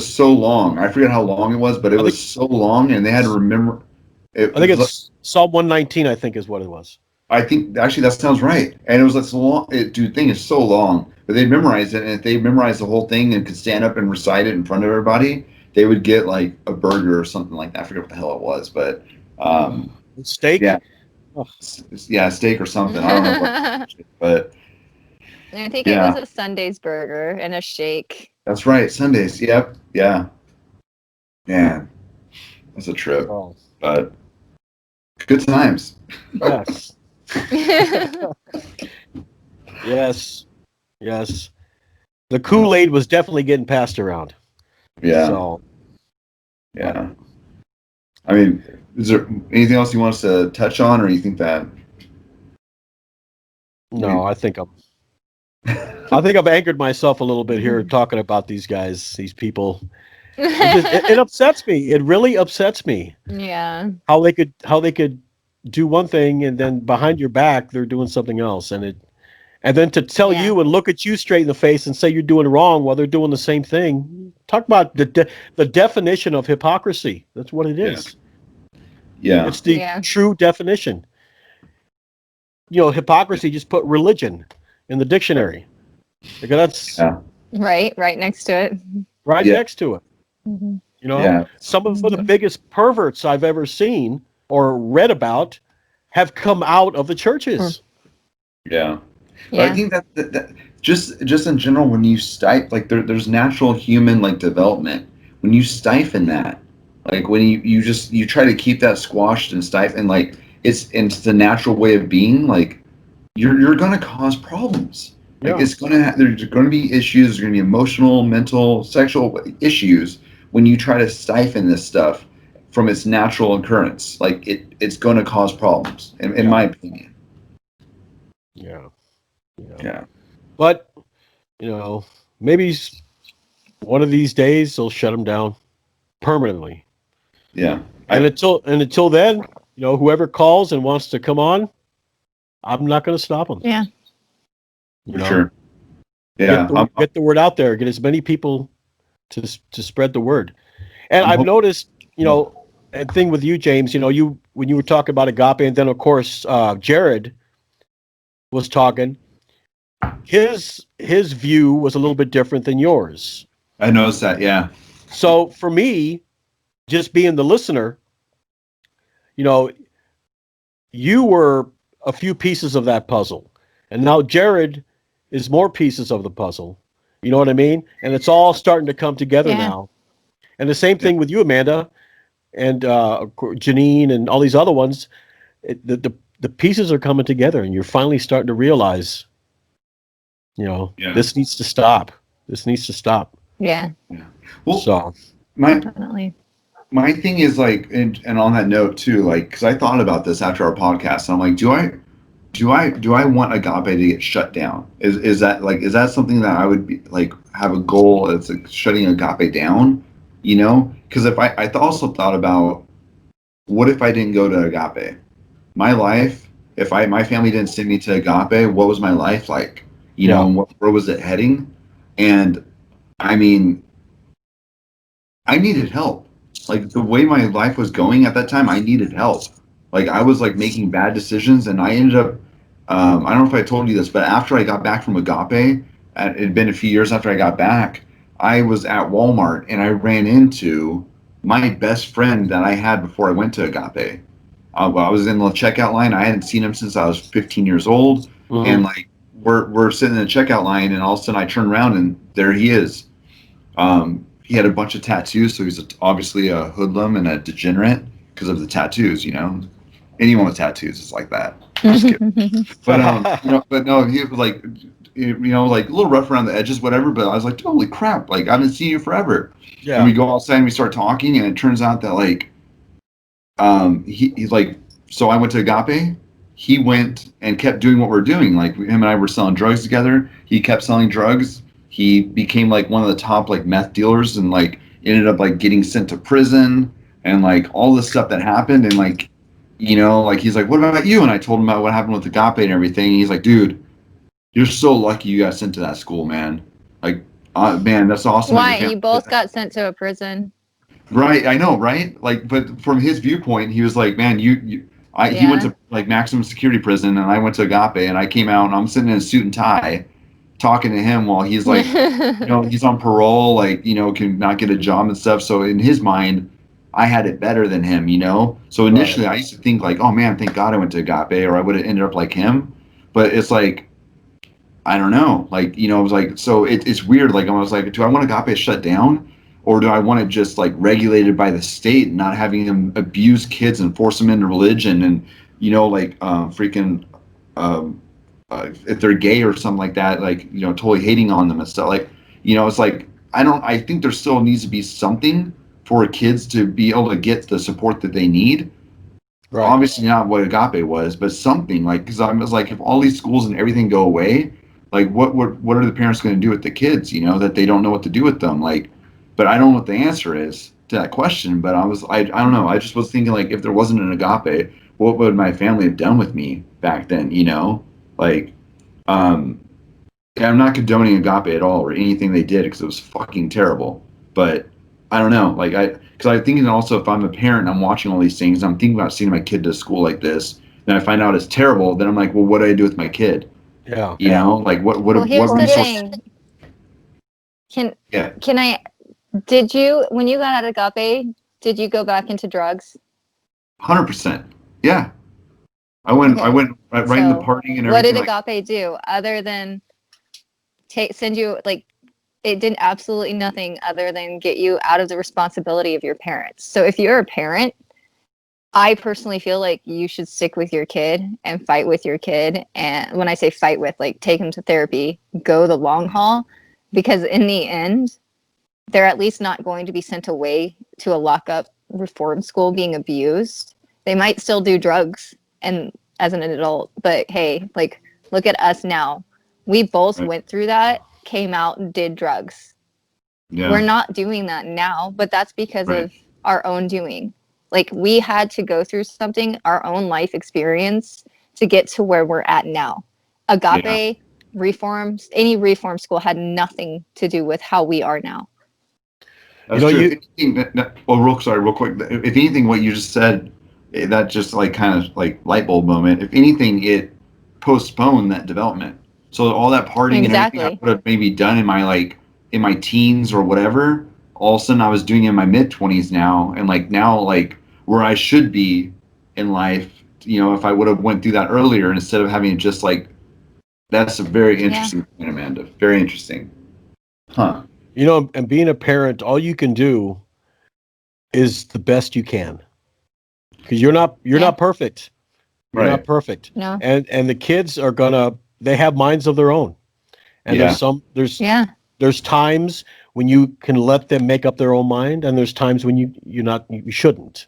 S3: so long. I forget how long it was, but it was so long, and they had to remember. I
S1: think it's Psalm 119. I think is what it was.
S3: I think actually that sounds right, and it was like so long. Thing is so long, but they memorized it, and if they memorized the whole thing and could stand up and recite it in front of everybody, they would get like a burger or something like that. I forget what the hell it was, but
S1: steak.
S3: Yeah. Yeah, steak or something. I don't know what, but
S2: I think it was a Sunday's burger and a shake.
S3: That's right, Sundays. Yep. Yeah. Man, that's a trip. But good times.
S1: Yes. Yes. The Kool-Aid was definitely getting passed around.
S3: Yeah.
S1: So.
S3: Yeah. I mean, is there anything else you want us to touch on, or you think that?
S1: No, I think I've anchored myself a little bit here talking about these guys, these people. It upsets me. It really upsets me.
S2: Yeah.
S1: How they could do one thing and then behind your back they're doing something else, and then to tell you and look at you straight in the face and say you're doing wrong while they're doing the same thing. Talk about the definition of hypocrisy. That's what it is.
S3: Yeah.
S1: It's the true definition. Hypocrisy, just put religion in the dictionary. Because that's
S2: right next to it.
S1: Right next to it.
S2: Mm-hmm.
S1: Some of the biggest perverts I've ever seen or read about have come out of the churches.
S3: Yeah. But I think that just in general, when you stifle, there's natural human development. When you stifle that, when you try to keep that squashed and stifle, and it's the natural way of being, you're gonna cause problems. There's gonna be issues. There's gonna be emotional, mental, sexual issues when you try to stifle this stuff from its natural occurrence. It's gonna cause problems, in my opinion. Yeah.
S1: But maybe one of these days they'll shut them down permanently.
S3: Yeah.
S1: And until then, whoever calls and wants to come on, I'm not going to stop them.
S2: Yeah.
S3: Sure. Yeah.
S1: Get the word out there. Get as many people to spread the word. And I've noticed, a thing with you, James. When you were talking about Agape, and then of course Jared was talking. His view was a little bit different than yours.
S3: I noticed that. Yeah.
S1: So for me, just being the listener, you were a few pieces of that puzzle, and now Jared is more pieces of the puzzle. You know what I mean? And it's all starting to come together now. And the same thing with you, Amanda, and Janine, and all these other ones. The the pieces are coming together, and you're finally starting to realize, this needs to stop. This needs to stop.
S2: Yeah.
S3: Well,
S1: so
S2: definitely.
S3: My thing is like, and on that note too, like, because I thought about this after our podcast, and I'm like, do I want Agape to get shut down? Is that something that I would be like have a goal? It's like shutting Agape down, Because if I also thought about, what if I didn't go to Agape? My life, if my family didn't send me to Agape, what was my life like? Where was it heading? And I mean, I needed help. Like the way my life was going at that time, I needed help. Like I was like making bad decisions, and I ended up. I don't know if I told you this, but after I got back from Agape, it had been a few years after I got back. I was at Walmart and I ran into my best friend that I had before I went to Agape. I was in the checkout line. I hadn't seen him since I was 15 years old, and like we're sitting in the checkout line, and all of a sudden I turn around and there he is. He had a bunch of tattoos, so he's obviously a hoodlum and a degenerate because of the tattoos. Anyone with tattoos is like that. Just kidding. But no, he was like, like a little rough around the edges, whatever. But I was like, holy crap! Like I haven't seen you forever.
S1: Yeah.
S3: And we go outside and we start talking, and it turns out that like, he's like, so I went to Agape. He went and kept doing what we're doing. Like him and I were selling drugs together. He kept selling drugs. He became like one of the top like meth dealers, and like ended up like getting sent to prison, and like all this stuff that happened. And like, like he's like, what about you? And I told him about what happened with Agape and everything. And he's like, dude, you're so lucky you got sent to that school, man. Like, man, that's awesome.
S2: Why? You both got sent to a prison.
S3: Right, I know, right? Like, but from his viewpoint, he was like, man, he went to like maximum security prison, and I went to Agape, and I came out, and I'm sitting in a suit and tie, talking to him while he's like, he's on parole, like, can not get a job and stuff. So in his mind, I had it better than him, So initially, I used to think like, oh man, thank God I went to Agape, or I would have ended up like him. But it's like, I don't know, like, it was like, so it's weird. Like I was like, do I want Agape shut down? Or do I want it just like regulated by the state, and not having them abuse kids and force them into religion, and if they're gay or something like that, like totally hating on them and stuff. Like it's like I think there still needs to be something for kids to be able to get the support that they need. Right. Obviously not what Agape was, but something like, because I was like, if all these schools and everything go away, like what are the parents going to do with the kids? That they don't know what to do with them, like. But I don't know what the answer is to that question. But I don't know. I just was thinking, like, if there wasn't an Agape, what would my family have done with me back then? Like, I'm not condoning Agape at all or anything they did, because it was fucking terrible. But I don't know. Like, because I'm thinking also, if I'm a parent, I'm watching all these things, I'm thinking about sending my kid to school like this, and I find out it's terrible. Then I'm like, well, what do I do with my kid?
S1: Yeah.
S3: Like what?
S2: Well, here's the thing. Can I? Did you, when you got out of Agape, did you go back into drugs?
S3: 100%. Yeah. I went right in the partying and everything.
S2: What did Agape do other than send you, like, it did absolutely nothing other than get you out of the responsibility of your parents. So if you're a parent, I personally feel like you should stick with your kid and fight with your kid. And when I say fight with, like, take them to therapy, go the long haul, because in the end, they're at least not going to be sent away to a lockup reform school being abused. They might still do drugs and as an adult, but hey, like, look at us now. We both went through that, came out and did drugs. Yeah. We're not doing that now, but that's because of our own doing. Like, we had to go through something, our own life experience, to get to where we're at now. Agape, reforms, any reform school had nothing to do with how we are now.
S3: That's true. Real quick. If anything, what you just said, that just like kind of like light bulb moment. If anything, it postponed that development. So all that partying and everything I would have maybe done in my teens or whatever, all of a sudden I was doing it in my mid-20s now, and like now, like where I should be in life, if I would have went through that earlier instead of having just like, that's a very interesting point, Amanda. Very interesting. Huh.
S1: And being a parent, all you can do is the best you can, because you're not perfect. You're not perfect.
S2: No.
S1: And the kids are they have minds of their own. And there's times when you can let them make up their own mind, and there's times when you shouldn't.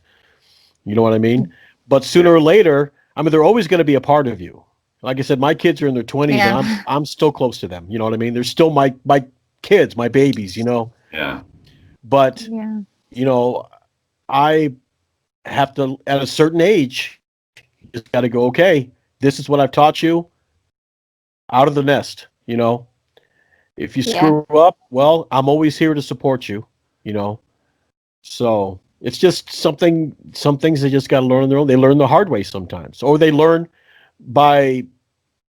S1: You know what I mean? But sooner or later, I mean, they're always going to be a part of you. Like I said, my kids are in their 20s, and I'm still close to them. You know what I mean? They're still my kids, my babies. You know.
S3: Yeah.
S1: But you know, I have to, at a certain age, you just got to go. Okay, this is what I've taught you. Out of the nest. You know, if you screw up, well, I'm always here to support you. You know, so. It's just some things they just got to learn on their own. They learn the hard way sometimes, or they learn by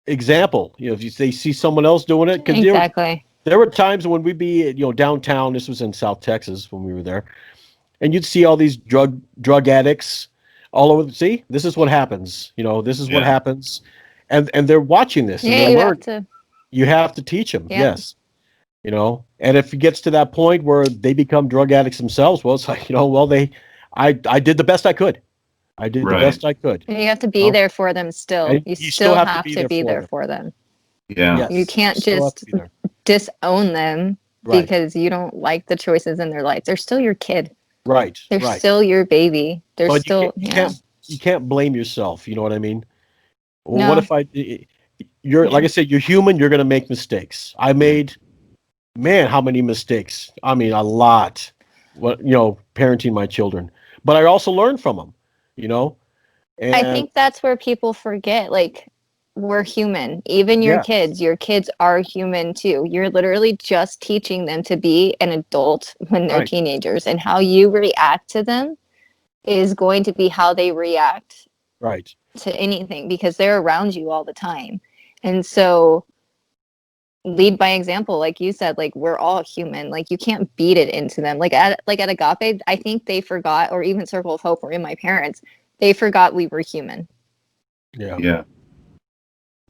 S1: example. You know, if they see someone else doing it,
S2: exactly.
S1: There were times when we'd be, downtown. This was in South Texas when we were there, and you'd see all these drug addicts all over. See, this is what happens. You know, this is what happens, and they're watching this. And you have to teach them. Yeah. Yes. You know, and if it gets to that point where they become drug addicts themselves, well, it's like, I did the best I could. I did the best I could.
S2: And you have to be there for them still. And you still have to be there for them.
S3: Yeah.
S1: Yes.
S2: You can't just disown them because you don't like the choices in their life. They're still your kid.
S1: Right.
S2: They're still your baby. They're still,
S1: you can't blame yourself. You know what I mean?
S2: No.
S1: What if like I said, you're human. You're going to make mistakes. I made... Man, how many mistakes? I mean, a lot. Parenting my children, but I also learned from them. And
S2: I think that's where people forget. Like, we're human. Even your kids are human too. You're literally just teaching them to be an adult when they're teenagers, and how you react to them is going to be how they react to anything, because they're around you all the time. And so lead by example, like you said. Like, we're all human. Like, you can't beat it into them. Like at Agape, I think they forgot, or even Circle of Hope, or in my parents, they forgot we were human.
S3: Yeah.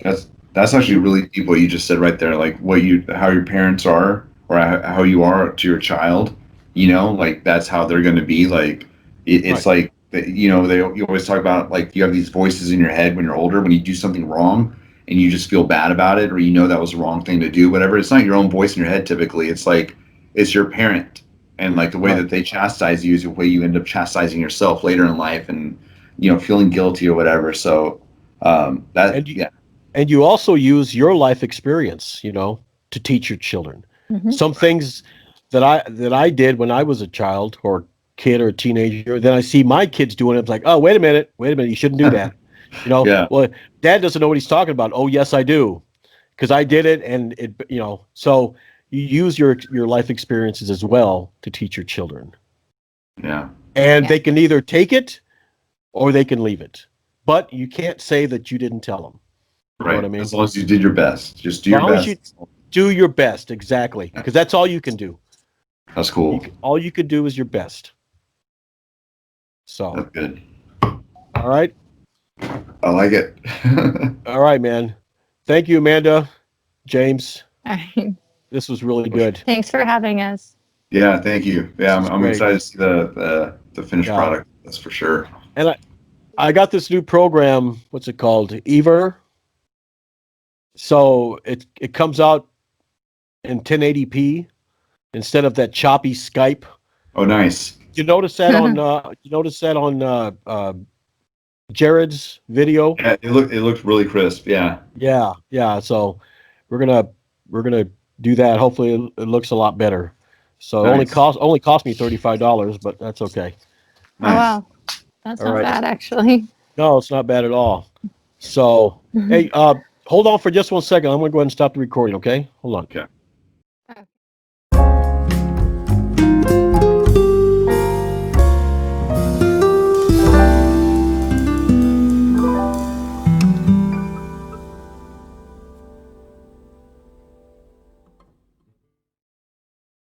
S3: That's actually really deep what you just said right there. Like, how your parents are, or how you are to your child. Like, that's how they're going to be. Like, it's like, you always talk about, like, you have these voices in your head when you're older, when you do something wrong and you just feel bad about it, or that was the wrong thing to do, whatever. It's not your own voice in your head typically. It's like, it's your parent, and like the way that they chastise you is the way you end up chastising yourself later in life, and feeling guilty or whatever. So
S1: and you also use your life experience, to teach your children. Mm-hmm. Some things that I did when I was a child or kid or teenager, then I see my kids doing it. It's like, oh, wait a minute, you shouldn't do that. Well, Dad doesn't know what he's talking about. Oh, yes, I do, because I did it, and it. So you use your life experiences as well to teach your children.
S3: Yeah,
S1: and they can either take it or they can leave it, but you can't say that you didn't tell them. You know what I mean?
S3: As long as you did your best, just do your best.
S1: You do your best, exactly, because that's all you can do.
S3: That's cool.
S1: All you can do is your best. So
S3: that's good.
S1: All right.
S3: I like it.
S1: All right, man. Thank you, Amanda, James.
S2: All right.
S1: This was really good.
S2: Thanks for having us.
S3: Yeah, thank you. Yeah, I'm excited to see the finished product. That's for sure.
S1: And I got this new program. What's it called? Ever. So it comes out in 1080p instead of that choppy Skype.
S3: Oh, nice.
S1: You notice that on Jared's video?
S3: Yeah, it looked really crisp. Yeah.
S1: Yeah. So we're gonna do that. Hopefully it looks a lot better. So nice. It only cost me $35, but that's okay.
S2: Nice. Oh, wow. That's not bad, actually.
S1: No, it's not bad at all. So hey, hold on for just 1 second. I'm gonna go ahead and stop the recording, okay? Hold on.
S3: Okay.